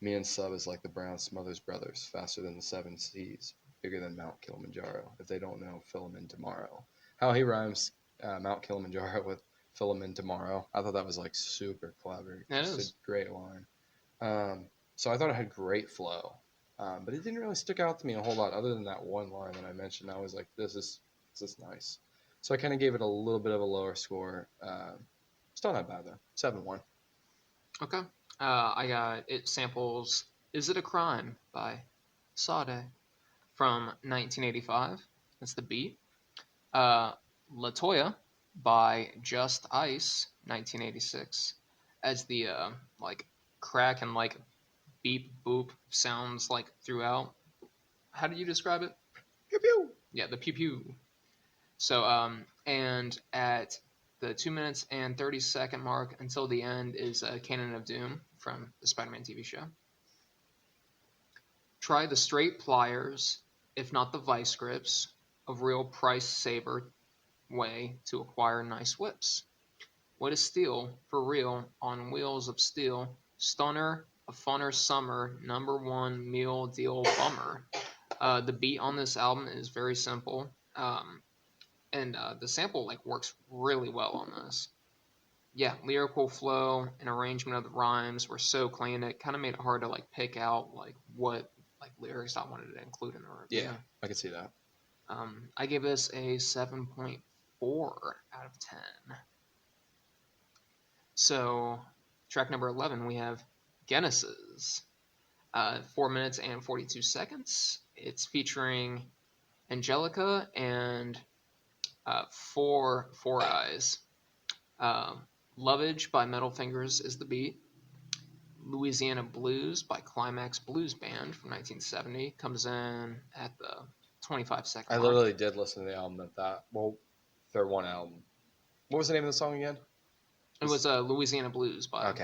Speaker 2: Me and Sub is like the Brown Smothers Brothers, faster than the 7 seas, bigger than Mount Kilimanjaro. If they don't know, fill 'em in tomorrow." How he rhymes Mount Kilimanjaro with "fill 'em in tomorrow," I thought that was like super clever.
Speaker 1: It
Speaker 2: Just
Speaker 1: is.
Speaker 2: a great line. So I thought it had great flow, but it didn't really stick out to me a whole lot other than that one line that I mentioned. I was like, this is nice. So I kind of gave it a little bit of a lower score. Still not bad though. 7-1.
Speaker 1: Okay. I got it samples "Is It a Crime" by Sade from 1985. That's the beat. Latoya by Just Ice, 1986, as the like crack and like beep boop sounds like throughout. How did you describe it?
Speaker 2: Pew pew.
Speaker 1: Yeah, the pew pew. So and at the 2 minutes and 30-second mark until the end is Canon of Doom from the Spider-Man TV show. Try the straight pliers, if not the vice grips, of real price saver way to acquire nice whips. What is steel for real on wheels of steel? Stunner, a funner summer, #1 meal deal bummer. The beat on this album is very simple, and the sample like works really well on this. Yeah, lyrical flow and arrangement of the rhymes were so clean. It kind of made it hard to like pick out like what like lyrics I wanted to include in the review.
Speaker 2: Yeah, I can see that.
Speaker 1: I gave this a 7.4 out of 10. So, track number 11, we have Genesis. 4 minutes and 42 seconds. It's featuring Angelica and Four Eyes. Lovage by Metal Fingers is the beat. Louisiana Blues by Climax Blues Band from 1970 comes in at the 25-second
Speaker 2: I
Speaker 1: mark.
Speaker 2: literally did listen to the album at that. Well, their one album. What was the name of the song again?
Speaker 1: It was Louisiana Blues by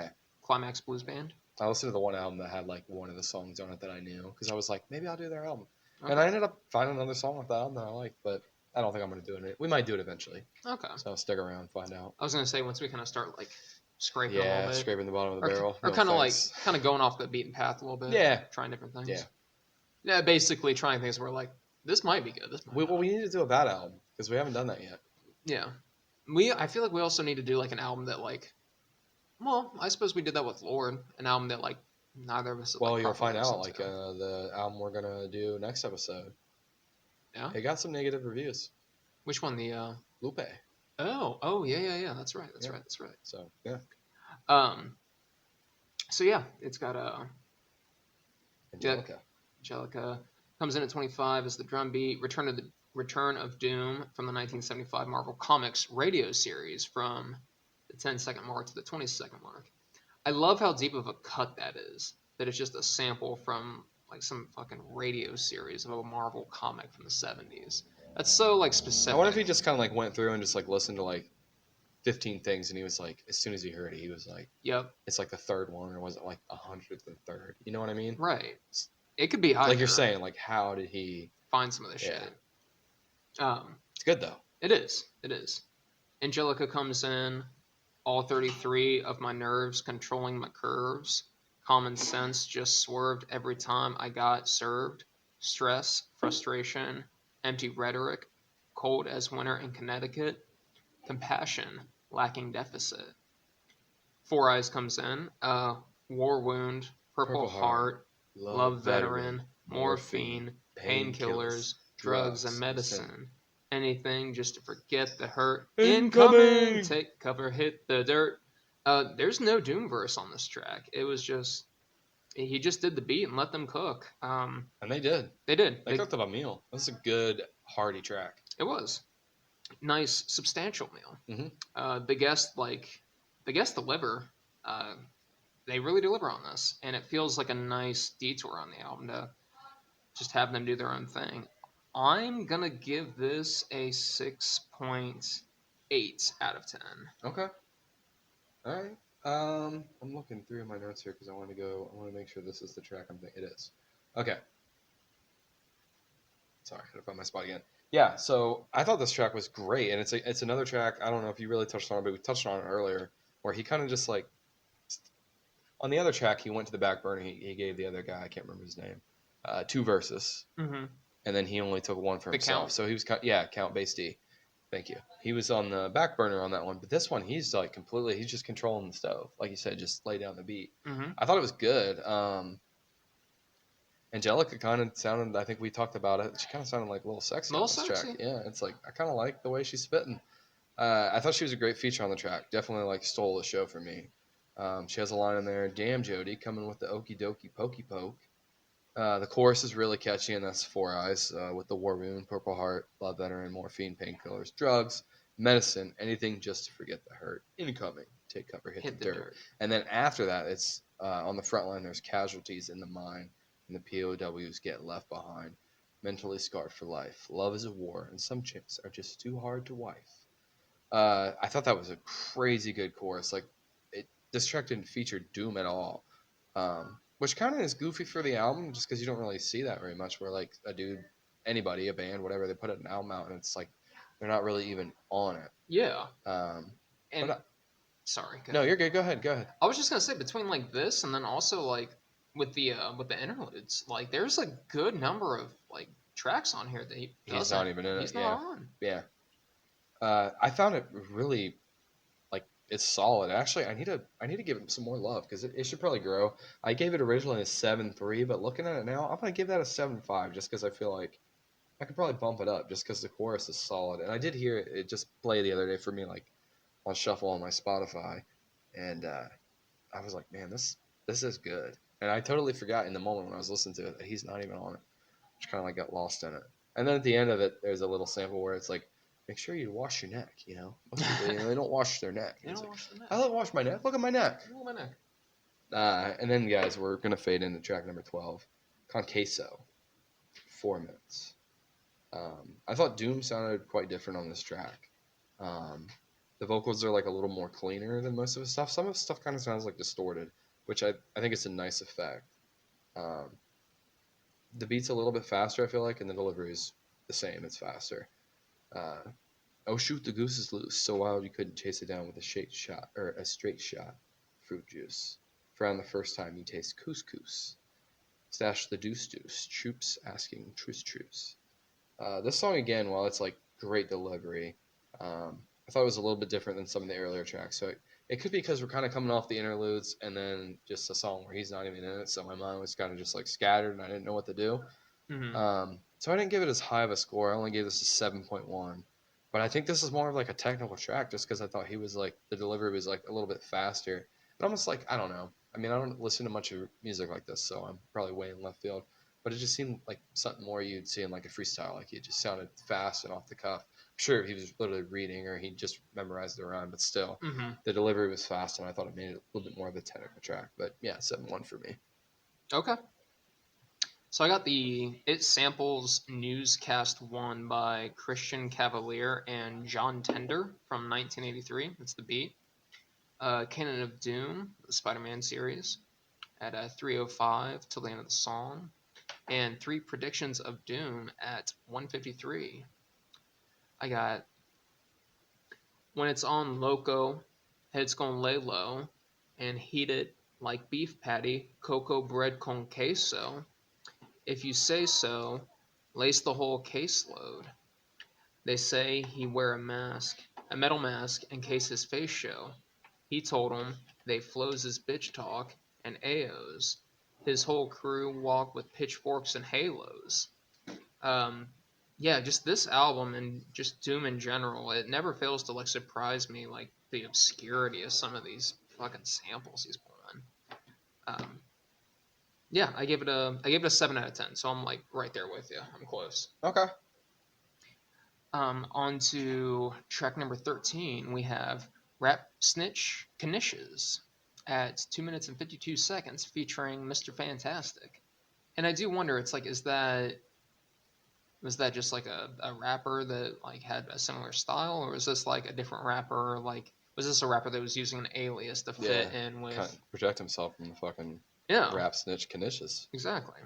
Speaker 1: Climax Blues Band.
Speaker 2: I listened to the one album that had like one of the songs on it that I knew because I was like, maybe I'll do their album.
Speaker 1: Okay.
Speaker 2: And I ended up finding another song with that album that I liked, but I don't think I'm going to do it. We might do it eventually.
Speaker 1: Okay.
Speaker 2: So stick around, find out.
Speaker 1: I was going to say once we kind of start like scraping a little bit.
Speaker 2: Scraping the bottom of the barrel.
Speaker 1: Or kind of going off the beaten path a little bit.
Speaker 2: Yeah.
Speaker 1: Trying different things.
Speaker 2: Yeah.
Speaker 1: Yeah, basically trying things where like, this might be good.
Speaker 2: We need to do a bad album because we haven't done that yet.
Speaker 1: Yeah. I feel like we also need to do like an album that like, well, I suppose we did that with Lord, an album that like neither of us.
Speaker 2: Well, you'll find out like the album we're gonna do next episode.
Speaker 1: Yeah.
Speaker 2: It got some negative reviews.
Speaker 1: Which one? The
Speaker 2: Lupe.
Speaker 1: Oh yeah. That's right. That's right.
Speaker 2: So yeah.
Speaker 1: So yeah, it's got
Speaker 2: Angelica
Speaker 1: comes in at 25 as the drum beat. Return of Doom from the 1975 Marvel Comics radio series from the 10-second mark to the 20-second mark. I love how deep of a cut that is. That it's just a sample from like some fucking radio series of a Marvel comic from the 70s. That's so like specific.
Speaker 2: I wonder if he just kind of like went through and just like listened to like 15 things, and he was like, as soon as he heard it, he was like,
Speaker 1: "Yep,
Speaker 2: it's like the third one, or was it like 103rd?" You know what I mean?
Speaker 1: Right. It could be higher.
Speaker 2: Like you're saying, like how did he
Speaker 1: find some of this shit?
Speaker 2: It's good though.
Speaker 1: It is. Angelica comes in. All 33 of my nerves controlling my curves. Common sense just swerved every time I got served. Stress, frustration, empty rhetoric, cold as winter in Connecticut. Compassion, lacking deficit. Four Eyes comes in. War wound, purple heart, love veteran, morphine, painkillers, drugs and medicine. Anything just to forget the hurt. Incoming! Take cover, hit the dirt. There's no Doom verse on this track. It was just, he just did the beat and let them cook.
Speaker 2: And they did.
Speaker 1: They did.
Speaker 2: They cooked up a meal. It was a good, hearty track.
Speaker 1: It was. Nice, substantial meal.
Speaker 2: Mm-hmm.
Speaker 1: The guests deliver. They really deliver on this. And it feels like a nice detour on the album to just have them do their own thing. I'm going to give this a 6.8 out of 10.
Speaker 2: Okay. All right. I'm looking through my notes here because I want to make sure this is the track I'm thinking it is. Okay. Sorry, I gotta find my spot again. Yeah, so I thought this track was great, and it's another track, I don't know if you really touched on it, but we touched on it earlier, where he kind of just like, on the other track, he went to the back burner, he gave the other guy, I can't remember his name, 2 verses.
Speaker 1: Mm-hmm.
Speaker 2: And then he only took 1 for himself.
Speaker 1: Count.
Speaker 2: So he was, Count Bass D. Thank you. He was on the back burner on that one. But this one, he's like completely, he's just controlling the stove. Like you said, just lay down the beat.
Speaker 1: Mm-hmm.
Speaker 2: I thought it was good. Angelica kind of sounded, I think we talked about it, she kind of sounded like a little sexy on this track. Yeah, it's like, I kind of like the way she's spitting. I thought she was a great feature on the track. Definitely like stole the show for me. She has a line in there, damn Jody, coming with the okie dokie pokey poke. The chorus is really catchy, and that's Four Eyes with the War Moon, Purple Heart, Blood Veteran, Morphine, Painkillers, Drugs, Medicine, Anything Just to Forget the Hurt, Incoming, Take Cover, Hit the Dirt. And then after that, it's on the front line, there's Casualties in the Mind, and the POWs Get Left Behind, Mentally Scarred for Life, Love is a War, and Some Chicks Are Just Too Hard to Wife. I thought that was a crazy good chorus. Like, this track didn't feature Doom at all. Which kind of is goofy for the album, just because you don't really see that very much. Where like a dude, anybody, a band, whatever, they put an album out, and it's like they're not really even on it.
Speaker 1: Yeah.
Speaker 2: And
Speaker 1: sorry.
Speaker 2: No, you're good. Go ahead.
Speaker 1: I was just gonna say between like this and then also like with the interludes, like there's a good number of like tracks on here that
Speaker 2: he's not even in it.
Speaker 1: He's not on.
Speaker 2: Yeah. I found it really it's solid. Actually, I need to give it some more love because it should probably grow. I gave it originally a 7.3, but looking at it now, I'm gonna give that a 7.5 just because I feel like I could probably bump it up just because the chorus is solid. And I did hear it just play the other day for me, like on shuffle on my Spotify, and I was like, man, this is good. And I totally forgot in the moment when I was listening to it that he's not even on it, which kind of like got lost in it. And then at the end of it, there's a little sample where it's like, make sure you wash your neck, Most people, they don't wash their neck.
Speaker 1: They don't wash their neck.
Speaker 2: I don't wash my neck. Look at my neck.
Speaker 1: Look at my neck.
Speaker 2: And then, guys, we're going to fade into track number 12, Conqueso, 4 minutes. I thought Doom sounded quite different on this track. The vocals are like a little more cleaner than most of his stuff. Some of his stuff kind of sounds like distorted, which I think it's a nice effect. The beat's a little bit faster, I feel like, and the delivery is the same. It's faster. Oh, shoot, the goose is loose, so wild you couldn't chase it down with a straight shot. Fruit juice. For on the first time you taste couscous. Stash the deuce. Troops asking truce. This song, again, while it's like great delivery, I thought it was a little bit different than some of the earlier tracks. So it could be because we're kind of coming off the interludes and then just a song where he's not even in it. So my mind was kind of just like scattered and I didn't know what to do.
Speaker 1: Mm-hmm.
Speaker 2: So I didn't give it as high of a score. I only gave this a 7.1. But I think this is more of like a technical track just because I thought he was like, the delivery was like a little bit faster. And almost like, I don't know. I mean, I don't listen to much of music like this, so I'm probably way in left field. But it just seemed like something more you'd see in like a freestyle. Like it just sounded fast and off the cuff. I'm sure he was literally reading or he just memorized the rhyme, but still, the delivery was fast and I thought it made it a little bit more of a technical track. But yeah, 7.1 for me.
Speaker 1: Okay. So I got it samples Newscast 1 by Christian Cavalier and John Tender from 1983. That's the beat. Canon of Doom, the Spider-Man series, at 3:05 till the end of the song. And 3 predictions of Doom at 1:53. I got when it's on Loco, head's gonna lay low and heat it like beef patty, cocoa bread con queso. If you say so, lace the whole caseload. They say he wear a metal mask, in case his face show. He told 'em they flows his bitch talk and AOs. His whole crew walk with pitchforks and halos. Yeah, just this album and just Doom in general, it never fails to like surprise me, like the obscurity of some of these fucking samples he's pulling. Yeah, I gave it a 7 out of 10, so I'm like right there with you. I'm close.
Speaker 2: Okay.
Speaker 1: On to track number 13, we have Rap Snitch Knishes at 2 minutes and 52 seconds featuring Mr. Fantastic. And I do wonder, it's like, was that just like a rapper that like had a similar style, or was this like a different rapper? Like, was this a rapper that was using an alias to fit in with...
Speaker 2: Kind of project himself from the fucking Rap Snitch Knishes.
Speaker 1: Exactly.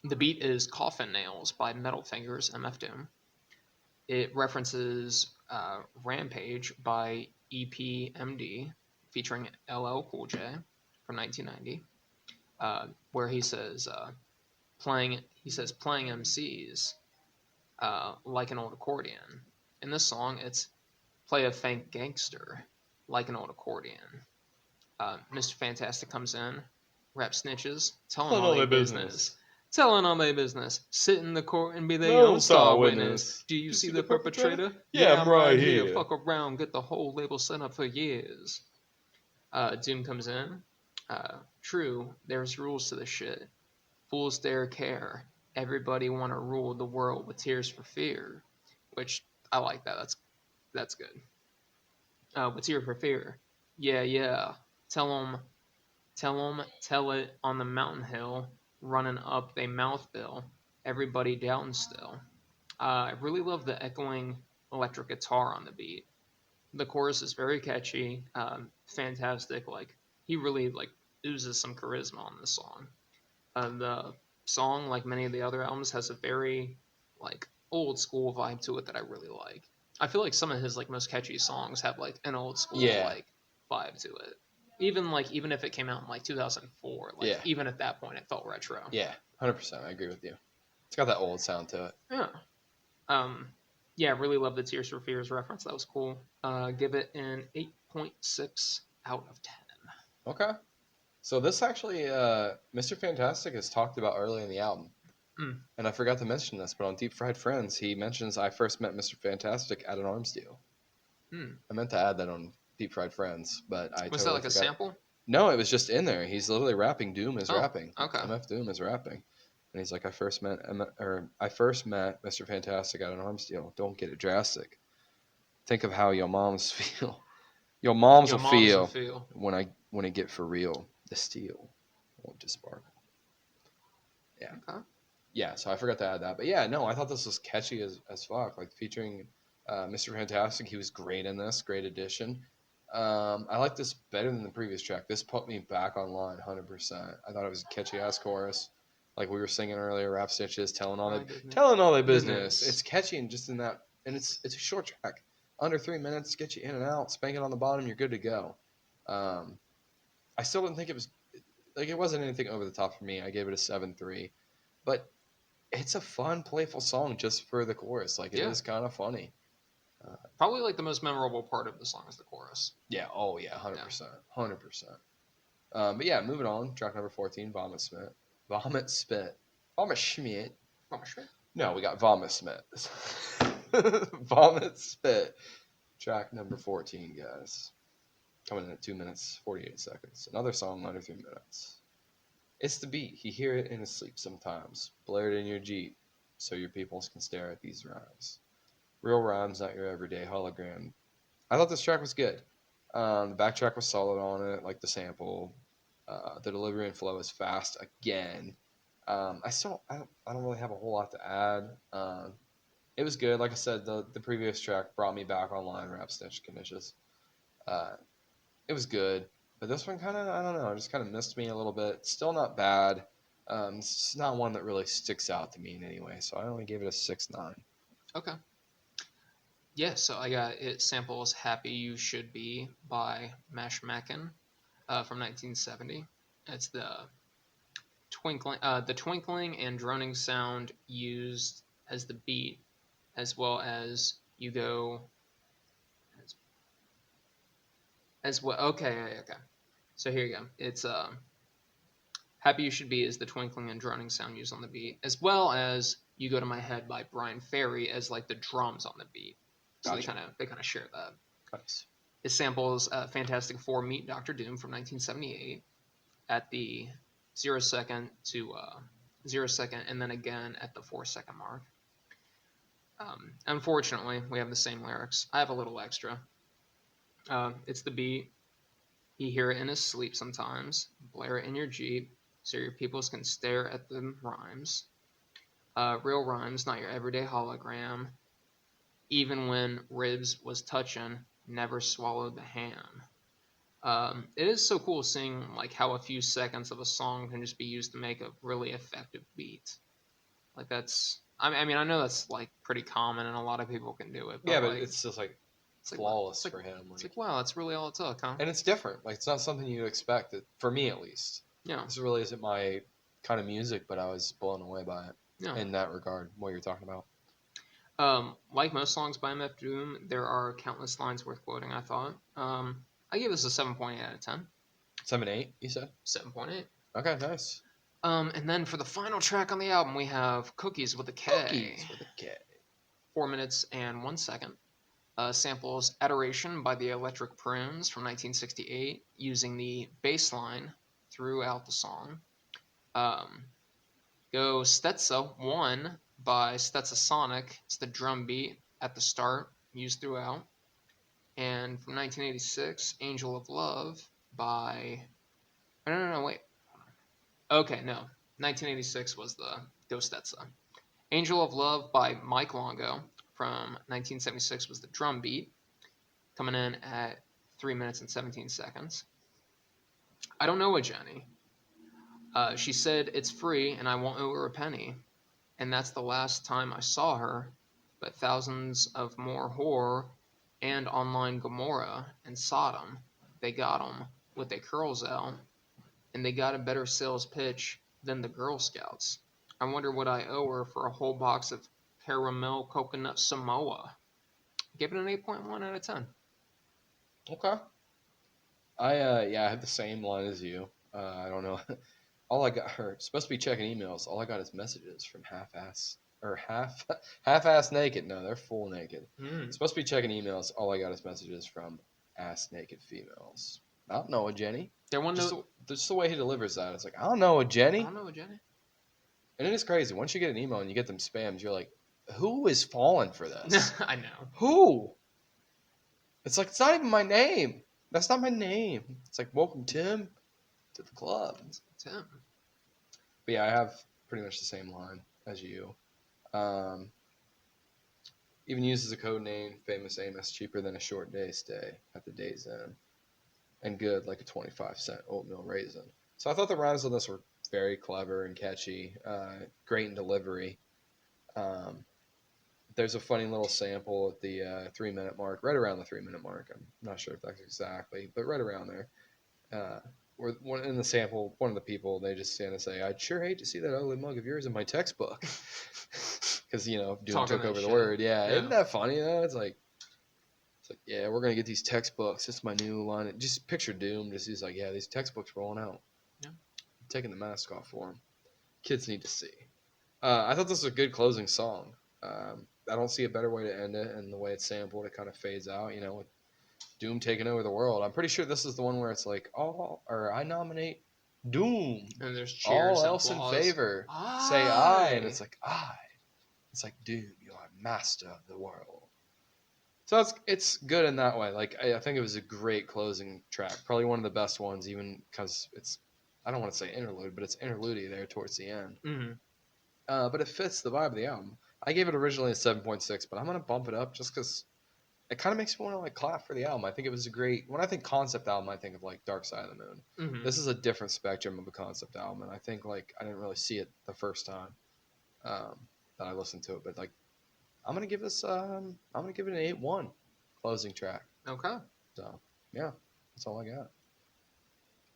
Speaker 1: The beat is Coffin Nails by Metal Fingers, MF Doom. It references Rampage by EPMD featuring LL Cool J from 1990, where he says playing MCs like an old accordion. In this song, it's play a fank gangster like an old accordion. Mr. Fantastic comes in, rap snitches, telling all their business. Telling all their business. Sit in the court and be their own star witness. Do you see the perpetrator?
Speaker 2: Yeah, I'm right here.
Speaker 1: Fuck around, get the whole label set up for years. Doom comes in. True, there's rules to this shit. Fools dare care. Everybody want to rule the world with tears for fear, which I like that. That's good. With tears for fear. Yeah, yeah. Tell 'em, tell 'em, tell it on the mountain hill, running up they mouth bill. Everybody doubting still. I really love the echoing electric guitar on the beat. The chorus is very catchy, fantastic. Like he really like oozes some charisma on this song. The song, like many of the other albums, has a very like old school vibe to it that I really like. I feel like some of his like most catchy songs have like an old school
Speaker 2: Yeah.
Speaker 1: like vibe to it. Even if it came out in like 2004, like
Speaker 2: Yeah.
Speaker 1: even at that point it felt retro.
Speaker 2: Yeah. 100%. I agree with you. It's got that old sound to it.
Speaker 1: Yeah. Um, yeah, really love the Tears for Fears reference. That was cool. Give it an 8.6 out of 10.
Speaker 2: Okay. So this actually, Mr. Fantastic is talked about early in the album.
Speaker 1: Mm.
Speaker 2: And I forgot to mention this, but on Deep Fried Friends, he mentions I first met Mr. Fantastic at an arms deal.
Speaker 1: Mm.
Speaker 2: I meant to add that on Deep Fried Friends, but I
Speaker 1: Was
Speaker 2: totally
Speaker 1: that like
Speaker 2: forgot.
Speaker 1: a sample?
Speaker 2: No, it was just in there. He's literally rapping. Doom is
Speaker 1: Oh,
Speaker 2: rapping.
Speaker 1: okay.
Speaker 2: MF Doom is rapping. And he's like, I first met Mr. Fantastic at an arms deal. Don't get it drastic. Think of how your moms feel. Your moms
Speaker 1: Your
Speaker 2: will
Speaker 1: moms will
Speaker 2: feel
Speaker 1: feel.
Speaker 2: when I get for real. The steel won't just sparkle. Yeah.
Speaker 1: Okay.
Speaker 2: Yeah, so I forgot to add that. But yeah, no, I thought this was catchy as fuck. Like featuring Mr. Fantastic, he was great in this, great addition. I like this better than the previous track. This put me back online 100%. I thought it was a catchy ass chorus. Like we were singing earlier, rap stitches, telling all their business. It's catchy and just in that, and it's a short track, under 3 minutes, get you in and out, spank it on the bottom, you're good to go. I still didn't think it was like it wasn't anything over the top for me. I gave it a 7.3, but it's a fun, playful song just for the chorus. Like it
Speaker 1: Yeah.
Speaker 2: is kind of funny.
Speaker 1: Probably like the most memorable part of the song is the chorus.
Speaker 2: Yeah. Oh yeah. 100%. 100%. But yeah, moving on. Track number 14, Vomit Smith. Vomit Spit. Vomit Schmidt.
Speaker 1: Vomit Schmidt.
Speaker 2: No, we got Vomit Smith. Vomit Spit. Track number 14, guys. Coming in at 2 minutes, 48 seconds. Another song under 3 minutes. It's the beat. You hear it in his sleep sometimes. Blared in your Jeep so your peoples can stare at these rhymes. Real rhymes, not your everyday hologram. I thought this track was good. The backtrack was solid on it, like the sample. The delivery and flow is fast again. I don't really have a whole lot to add. It was good. Like I said, the previous track brought me back online. Rap Stitch Conditions. It was good, but this one kind of I don't know. It just kind of missed me a little bit. Still not bad. It's not one that really sticks out to me in any way. So I only gave it a 6.9.
Speaker 1: Okay. Yeah, so I got it samples Happy You Should Be by Mash Mackin from 1970. It's the twinkling and droning sound used as the beat, as well as you go as well. Okay. So here you go. It's Happy You Should Be is the twinkling and droning sound used on the beat, as well as You Go to My Head by Brian Ferry as like the drums on the beat. So
Speaker 2: Gotcha.
Speaker 1: they kind of share that.
Speaker 2: Nice.
Speaker 1: It samples Fantastic Four Meet Doctor Doom from 1978 at the 0 second to 0 second, and then again at the 4 second mark. Unfortunately, we have the same lyrics. I have a little extra. It's the beat. You hear it in his sleep sometimes. Blare it in your Jeep so your peoples can stare at the rhymes. Real rhymes, not your everyday hologram. Even when ribs was touching, never swallowed the ham. It is so cool seeing like how a few seconds of a song can just be used to make a really effective beat. Like that's, I mean, I know that's like pretty common and a lot of people can do it. But
Speaker 2: Yeah, but
Speaker 1: like,
Speaker 2: it's just like
Speaker 1: it's like,
Speaker 2: flawless
Speaker 1: it's like,
Speaker 2: for him.
Speaker 1: it's like wow, that's really all it took, huh?
Speaker 2: And it's different. Like it's not something you expect. For me, at least.
Speaker 1: Yeah.
Speaker 2: This really isn't my kind of music, but I was blown away by it.
Speaker 1: Yeah.
Speaker 2: In that regard, what you're talking about.
Speaker 1: Like most songs by MF Doom, there are countless lines worth quoting. I thought. I give this a 7.8 out of 10.
Speaker 2: 7.8, you said?
Speaker 1: 7.8.
Speaker 2: Okay, nice.
Speaker 1: And then for the final track on the album, we have Cookies with a K.
Speaker 2: Cookies with a K.
Speaker 1: 4 minutes and 1 second. Samples Adoration by the Electric Prunes from 1968, using the bass line throughout the song. Go Stetsa 1 by Stetsasonic. It's the drum beat at the start, used throughout. And from 1986, Angel of Love by... No, wait. Okay, no. 1986 was the Go Stetsa. Angel of Love by Mike Longo from 1976 was the drum beat, coming in at 3 minutes and 17 seconds. I don't know a Jenny. She said it's free and I won't owe her a penny. And that's the last time I saw her. But thousands of more horror and online Gomorrah and Sodom, they got 'em with their curls out. And they got a better sales pitch than the Girl Scouts. I wonder what I owe her for a whole box of caramel coconut Samoa. Give it an 8.1 out of 10.
Speaker 2: Okay. I have the same line as you. I don't know. All I got her supposed to be checking emails. All I got is messages from half-ass naked. No, they're full naked. Supposed to be checking emails. All I got is messages from ass naked females. I don't know a Jenny.
Speaker 1: There one
Speaker 2: Just the way he delivers that. It's like, I don't know a Jenny.
Speaker 1: I don't know a Jenny.
Speaker 2: And it is crazy. Once you get an email and you get them spams, you're like, who is falling for this?
Speaker 1: I know.
Speaker 2: Who? It's like, it's not even my name. That's not my name. It's like, welcome, Tim, to the club.
Speaker 1: Tim.
Speaker 2: But yeah, I have pretty much the same line as you. Even used as a code name, famous Amos, cheaper than a short day stay at the day's end. And good like a 25-cent oatmeal raisin. So I thought the rhymes on this were very clever and catchy, great in delivery. There's a funny little sample at the 3-minute mark, right around the 3-minute mark. I'm not sure if that's exactly, but right around there. Where in the sample, one of the people, they just stand and say, I'd sure hate to see that ugly mug of yours in my textbook. Because, Doom took over the word. Yeah, isn't that funny, though? It's like, yeah, we're going to get these textbooks. It's my new line. Just picture Doom. He's like, yeah, these textbooks rolling out.
Speaker 1: Yeah.
Speaker 2: I'm taking the mask off for them. Kids need to see. I thought this was a good closing song. I don't see a better way to end it, and the way it's sampled, it kind of fades out, with Doom taking over the world. I'm pretty sure this is the one where it's like, I nominate Doom.
Speaker 1: And there's cheers.
Speaker 2: All else
Speaker 1: applause.
Speaker 2: in favor.
Speaker 1: Aye.
Speaker 2: Say I. And it's like, I. It's like, Doom, you are master of the world. So it's good in that way. Like, I think it was a great closing track. Probably one of the best ones, even because it's, I don't want to say interlude, but it's interlude there towards the end.
Speaker 1: Mm-hmm.
Speaker 2: But it fits the vibe of the album. I gave it originally a 7.6, but I'm going to bump it up just because it kind of makes me want to clap for the album. I think it was a great, when I think concept album, I think of Dark Side of the Moon.
Speaker 1: Mm-hmm.
Speaker 2: This is a different spectrum of a concept album, and I think I didn't really see it the first time that I listened to it, but I'm going to give this, I'm going to give it an 8.1 closing track.
Speaker 1: Okay.
Speaker 2: So, yeah, that's all I got.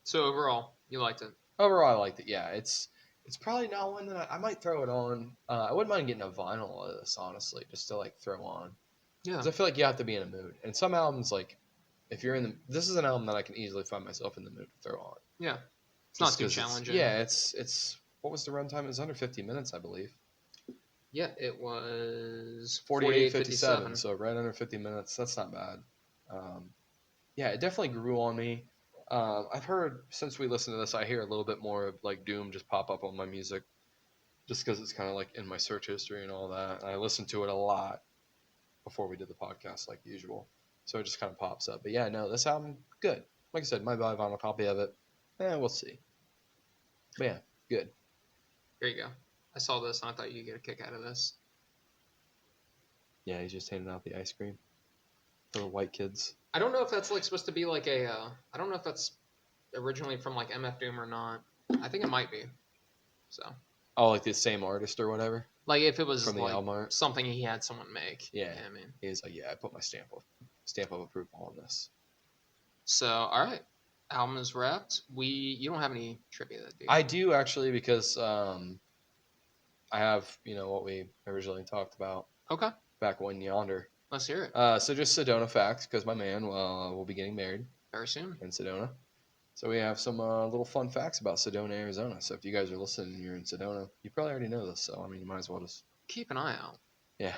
Speaker 1: So overall, you liked it?
Speaker 2: Overall, I liked it, yeah. It's probably not one that I might throw it on. I wouldn't mind getting a vinyl of this, honestly, just to throw on.
Speaker 1: Yeah.
Speaker 2: Because I feel like you have to be in a mood. And some albums, if you're in the... This is an album that I can easily find myself in the mood to throw on.
Speaker 1: Yeah. It's not too challenging.
Speaker 2: It's... What was the runtime? It was under 50 minutes, I believe.
Speaker 1: Yeah, it was
Speaker 2: 48:57. So right under 50 minutes. That's not bad. Yeah, it definitely grew on me. I've heard, since we listened to this, I hear a little bit more of Doom just pop up on my music. Just because it's kind of in my search history and all that. And I listened to it a lot before we did the podcast like usual. So it just kind of pops up. But yeah, no, this album, good. Like I said, might buy a vinyl copy of it. We'll see. But yeah, good.
Speaker 1: Here you go. I saw this and I thought you'd get a kick out of this.
Speaker 2: Yeah, he's just handing out the ice cream for the white kids.
Speaker 1: I don't know if that's supposed to be I don't know if that's originally from MF Doom or not. I think it might be. So.
Speaker 2: Oh, the same artist or whatever?
Speaker 1: If it was
Speaker 2: from the album art?
Speaker 1: Something he had someone make.
Speaker 2: Yeah.
Speaker 1: I mean.
Speaker 2: He's like, yeah, I put my stamp of approval on this.
Speaker 1: So, all right. Album is wrapped. You don't have any trivia, do you?
Speaker 2: I do, actually, because I have, what we originally talked about.
Speaker 1: Okay.
Speaker 2: Back when yonder.
Speaker 1: Let's hear it.
Speaker 2: So just Sedona facts, because my man will be getting married.
Speaker 1: Very soon.
Speaker 2: In Sedona. So we have some little fun facts about Sedona, Arizona. So if you guys are listening and you're in Sedona, you probably already know this. So, you might as well just...
Speaker 1: Keep an eye out.
Speaker 2: Yeah.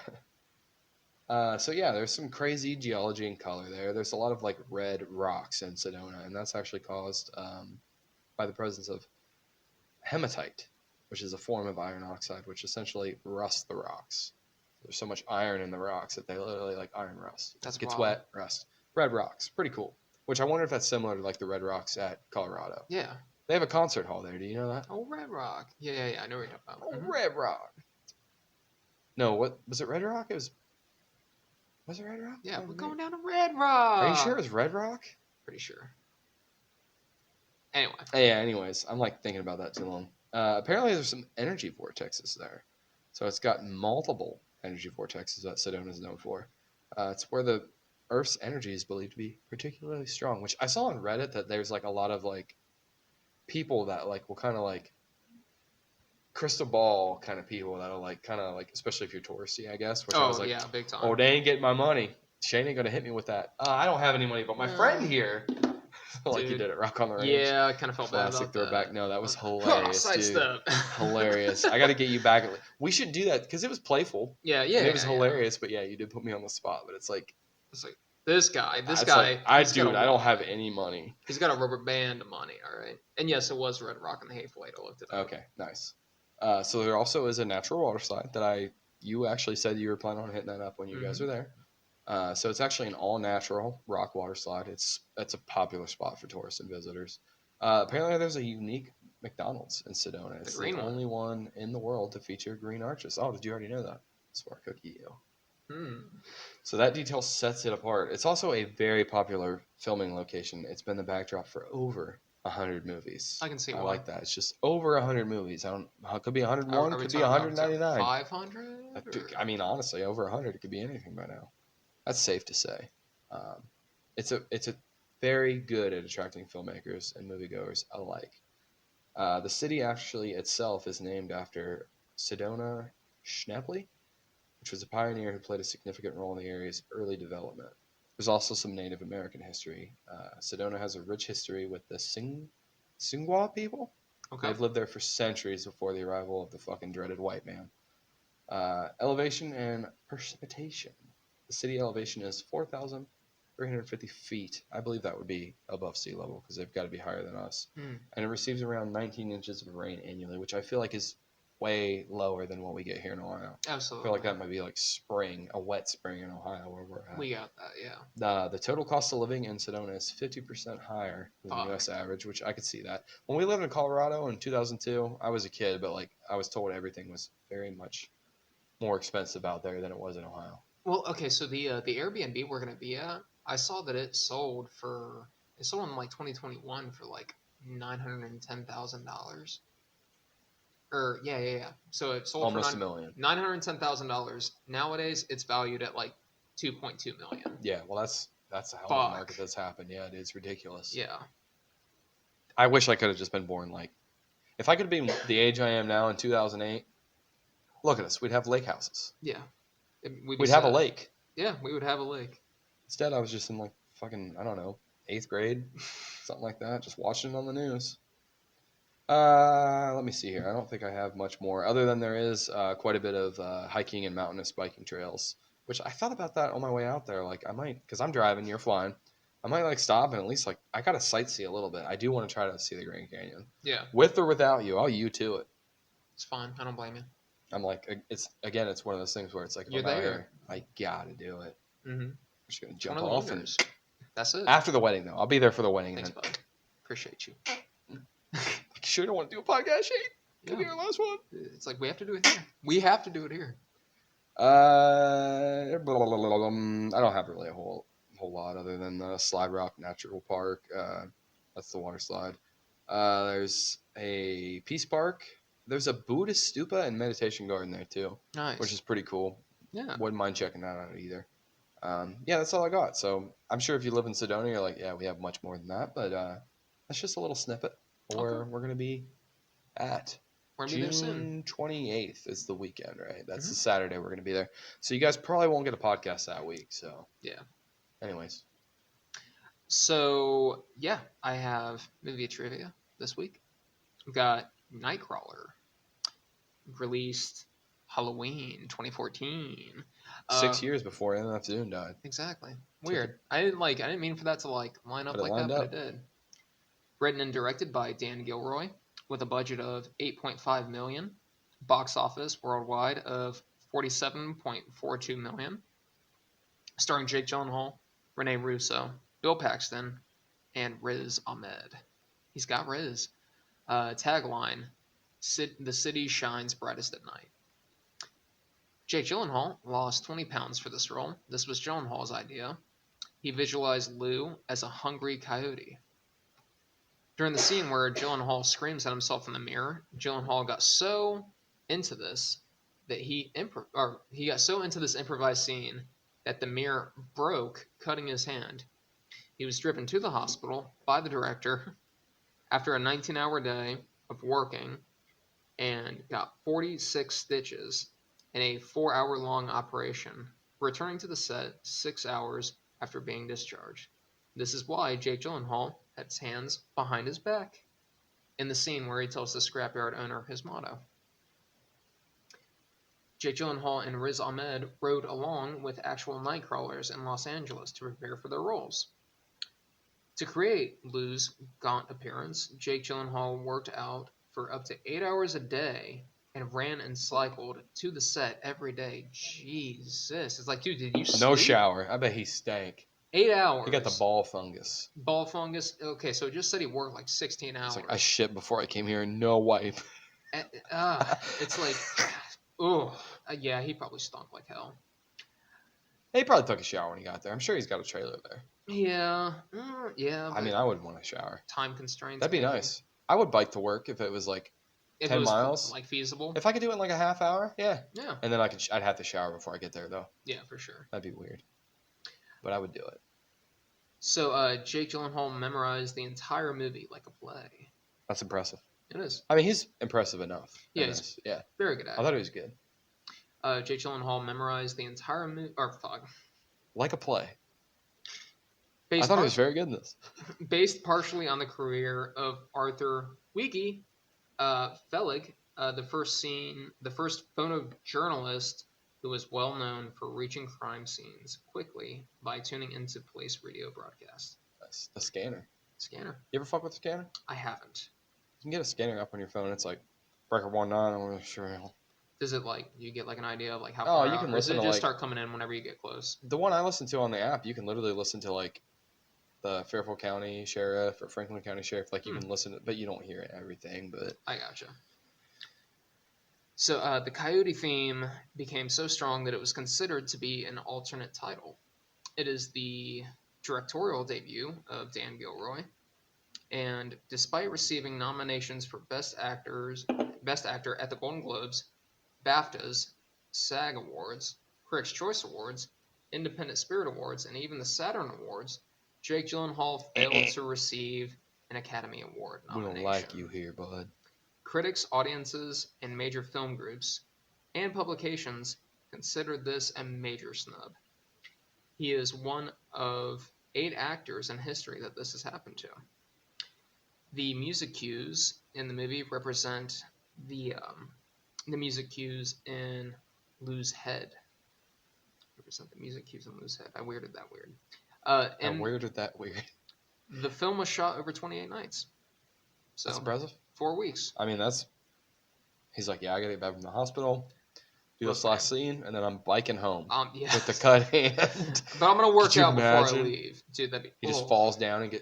Speaker 2: So yeah, there's some crazy geology and color there. There's a lot of red rocks in Sedona, and that's actually caused by the presence of hematite. which is a form of iron oxide, which essentially rusts the rocks. There's so much iron in the rocks that they literally like iron rust.
Speaker 1: That's
Speaker 2: Gets
Speaker 1: wild.
Speaker 2: wet, rust. Red rocks, pretty cool. Which I wonder if that's similar to like the red rocks at Colorado.
Speaker 1: Yeah.
Speaker 2: They have a concert hall there. Do you know that?
Speaker 1: Oh, Red Rock. Yeah. I know what you're talking about.
Speaker 2: Oh, Red Rock. No, what was it? Red Rock? Was it Red Rock?
Speaker 1: Yeah, we're going down to Red Rock.
Speaker 2: Are you sure it was Red Rock?
Speaker 1: Pretty sure. Anyway.
Speaker 2: Yeah. Anyways, I'm like thinking about that too long. Apparently, there's some energy vortexes there, so it's got multiple energy vortexes that Sedona is known for. It's where the Earth's energy is believed to be particularly strong. Which I saw on Reddit that there's like a lot of like people that like will kind of like crystal ball kind of people that'll like kind of like, especially if you're touristy, I guess. Which I was like,
Speaker 1: yeah, big time.
Speaker 2: oh, they ain't getting my money. Shane ain't gonna hit me with that. I don't have any money, but my friend here, like
Speaker 1: Dude.
Speaker 2: you did at Rock on the Range.
Speaker 1: Yeah, I kind of felt bad
Speaker 2: Classic
Speaker 1: about
Speaker 2: throwback.
Speaker 1: that.
Speaker 2: No, that was hilarious, dude.
Speaker 1: Sidestep.
Speaker 2: Hilarious. I got to get you back. We should do that because it was playful.
Speaker 1: Yeah.
Speaker 2: And it was hilarious, but yeah, you did put me on the spot. But it's like
Speaker 1: this guy.
Speaker 2: like, I don't have any money.
Speaker 1: He's got a rubber band of money. All right. And yes, it was Red Rock and the Hateful Eight. I looked it up.
Speaker 2: Okay, nice. So there also is a natural water slide that you actually said you were planning on hitting that up when you guys were there. So it's actually an all-natural rock water slide. It's a popular spot for tourists and visitors. Apparently, there's a unique McDonald's in Sedona. It's the only one in the world to feature green arches. Oh, did you already know that? Smart cookie, you. So that detail sets it apart. It's also a very popular filming location. It's been the backdrop for over 100 movies.
Speaker 1: I can see why.
Speaker 2: I like that. It's just over 100 movies. It could be 101, it could be 199.
Speaker 1: 500?
Speaker 2: I mean, honestly, over 100. It could be anything by now. That's safe to say. It's a very good at attracting filmmakers and moviegoers alike. The city actually itself is named after Sedona Schnepley, which was a pioneer who played a significant role in the area's early development. There's also some Native American history. Sedona has a rich history with the Singwa people. Okay. They've lived there for centuries before the arrival of the fucking dreaded white man. Elevation and precipitation. The city elevation is 4,350 feet. I believe that would be above sea level because they've got to be higher than us. And it receives around 19 inches of rain annually, which I feel like is way lower than what we get here in Ohio.
Speaker 1: Absolutely.
Speaker 2: I feel like that might be like spring, a wet spring in Ohio where we're at.
Speaker 1: We got that, yeah.
Speaker 2: The total cost of living in Sedona is 50% higher than the U.S. average, which I could see that. When we lived in Colorado in 2002, I was a kid, but like I was told everything was very much more expensive out there than it was in Ohio.
Speaker 1: Well, okay, so the Airbnb we're gonna be at, I saw that it sold in like 2021 for like $910,000. Or yeah. So it sold
Speaker 2: almost
Speaker 1: for
Speaker 2: $1 million.
Speaker 1: $910,000. Nowadays, it's valued at like $2.2 million.
Speaker 2: Yeah, well, that's a hell of a market that's happened. Yeah, it's ridiculous.
Speaker 1: Yeah.
Speaker 2: I wish I could have just been born like, if I could have been the age I am now in 2008. Look at us. We'd have lake houses.
Speaker 1: Yeah.
Speaker 2: We'd have a lake.
Speaker 1: Yeah, we would have a lake.
Speaker 2: Instead, I was just in like fucking, I don't know, 8th grade, something like that, just watching it on the news. Let me see here. I don't think I have much more, other than there is quite a bit of hiking and mountainous biking trails, which I thought about that on my way out there. Like I might, because I'm driving, you're flying. I might like stop and at least like, I got to sightsee a little bit. I do want to try to see the Grand Canyon.
Speaker 1: Yeah.
Speaker 2: With or without you, I'll you to it.
Speaker 1: It's fine. I don't blame you.
Speaker 2: I'm like, it's one of those things where it's like,
Speaker 1: you're there.
Speaker 2: Here, I gotta do it.
Speaker 1: I'm
Speaker 2: just gonna jump off and
Speaker 1: that's it.
Speaker 2: After the wedding, though, I'll be there for the wedding.
Speaker 1: Thanks, bud. Appreciate you.
Speaker 2: You sure don't want to do a podcast, Shane? Could be our last one.
Speaker 1: It's like we have to do it here. We have to do it here.
Speaker 2: I don't have really a whole lot other than the Slide Rock Natural Park. That's the water slide. There's a Peace Park. There's a Buddhist stupa and meditation garden there too.
Speaker 1: Nice.
Speaker 2: Which is pretty cool.
Speaker 1: Yeah.
Speaker 2: Wouldn't mind checking that out either. Yeah, that's all I got. So I'm sure if you live in Sedona, you're like, yeah, we have much more than that. But that's just a little snippet where we're going to be at. June 28th is the weekend, right? That's the Saturday we're going to be there. So you guys probably won't get a podcast that week. So
Speaker 1: yeah.
Speaker 2: Anyways.
Speaker 1: So yeah, I have movie trivia this week. We've got Nightcrawler, released Halloween 2014.
Speaker 2: 6 years before MF Doom died.
Speaker 1: Exactly. Weird. I didn't mean for that to like line up like that, but it did. Written and directed by Dan Gilroy. with a budget of $8.5 million, box office worldwide of $47.42 million, starring Jake Gyllenhaal, Rene Russo, Bill Paxton, and Riz Ahmed. He's got Riz. Tagline, the city shines brightest at night. Jake Gyllenhaal lost 20 pounds for this role. This was Gyllenhaal's idea. He visualized Lou as a hungry coyote. During the scene where Gyllenhaal screams at himself in the mirror, Gyllenhaal got so into this that he got so into this improvised scene that the mirror broke, cutting his hand. He was driven to the hospital by the director after a 19-hour day of working and got 46 stitches in a 4-hour-long operation, returning to the set 6 hours after being discharged. This is why Jake Gyllenhaal had his hands behind his back in the scene where he tells the scrapyard owner his motto. Jake Gyllenhaal and Riz Ahmed rode along with actual night crawlers in Los Angeles to prepare for their roles. To create Lou's gaunt appearance, Jake Gyllenhaal worked out for up to 8 hours a day and ran and cycled to the set every day. Jesus. It's like, dude, did you sleep?
Speaker 2: No shower. I bet he stank.
Speaker 1: 8 hours.
Speaker 2: He got the ball fungus.
Speaker 1: Ball fungus? Okay, so it just said he worked like 16 hours.
Speaker 2: It's like, I shit before I came here and no wipe.
Speaker 1: It's like, oh, yeah, he probably stunk like hell.
Speaker 2: He probably took a shower when he got there. I'm sure he's got a trailer there.
Speaker 1: Yeah, yeah.
Speaker 2: I mean, I would want a shower.
Speaker 1: Time constraints.
Speaker 2: That'd be
Speaker 1: maybe.
Speaker 2: nice. I would bike to work if it was like 10 miles.
Speaker 1: Like feasible.
Speaker 2: If I could do it in like a half hour, yeah.
Speaker 1: Yeah.
Speaker 2: And then I'd have to shower before I get there though.
Speaker 1: Yeah, for sure.
Speaker 2: That'd be weird. But I would do it.
Speaker 1: So Jake Gyllenhaal memorized the entire movie like a play.
Speaker 2: That's impressive.
Speaker 1: It is.
Speaker 2: I mean, he's impressive enough.
Speaker 1: Yeah, he's very good at it.
Speaker 2: I thought he was good.
Speaker 1: Jake Gyllenhaal memorized the entire movie.
Speaker 2: Like a play. I thought he was very good in this.
Speaker 1: Based partially on the career of Arthur Weege Felig, the first photojournalist who was well known for reaching crime scenes quickly by tuning into police radio broadcasts.
Speaker 2: That's the scanner.
Speaker 1: Scanner.
Speaker 2: You ever fuck with the scanner?
Speaker 1: I haven't.
Speaker 2: You can get a scanner up on your phone. It's like breaker 19. I'm sure.
Speaker 1: Does it you get like an idea of like how far
Speaker 2: you
Speaker 1: out,
Speaker 2: can
Speaker 1: or does
Speaker 2: listen
Speaker 1: it
Speaker 2: to
Speaker 1: just start coming in whenever you get close?
Speaker 2: The one I listen to on the app, you can literally listen to like the Fairfield County Sheriff or Franklin County Sheriff. Like you can listen, but you don't hear everything. But
Speaker 1: I gotcha. So the Coyote theme became so strong that it was considered to be an alternate title. It is the directorial debut of Dan Gilroy, and despite receiving nominations for Best Actor at the Golden Globes, BAFTAs, SAG Awards, Critics' Choice Awards, Independent Spirit Awards, and even the Saturn Awards, Jake Gyllenhaal failed to receive an Academy Award nomination.
Speaker 2: We don't like you here, bud.
Speaker 1: Critics, audiences, and major film groups and publications considered this a major snub. He is one of 8 actors in history that this has happened to. The music cues in the movie represent the music cues in Lou's head. Represent the music cues in Lou's head. I weirded that weird. The film was shot over 28 nights. So
Speaker 2: that's impressive.
Speaker 1: 4 weeks.
Speaker 2: I mean, he's like, yeah, I gotta get back from the hospital, do this last scene, and then I'm biking home with the cut hand.
Speaker 1: But I'm gonna work out before I leave, dude.
Speaker 2: He just falls down and you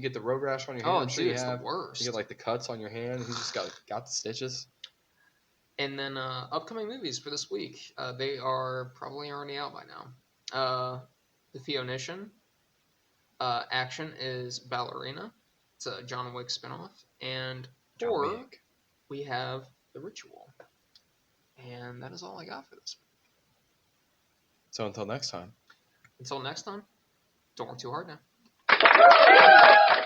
Speaker 2: get the road rash on your hand?
Speaker 1: Oh, dude, it's the worst.
Speaker 2: You get like the cuts on your hand. He's just got the stitches.
Speaker 1: And then upcoming movies for this week, they are probably already out by now. The Theonician. Action is Ballerina. It's a John Wick spinoff. And horror, we have The Ritual. And that is all I got for this week.
Speaker 2: So until next time.
Speaker 1: Don't work too hard now.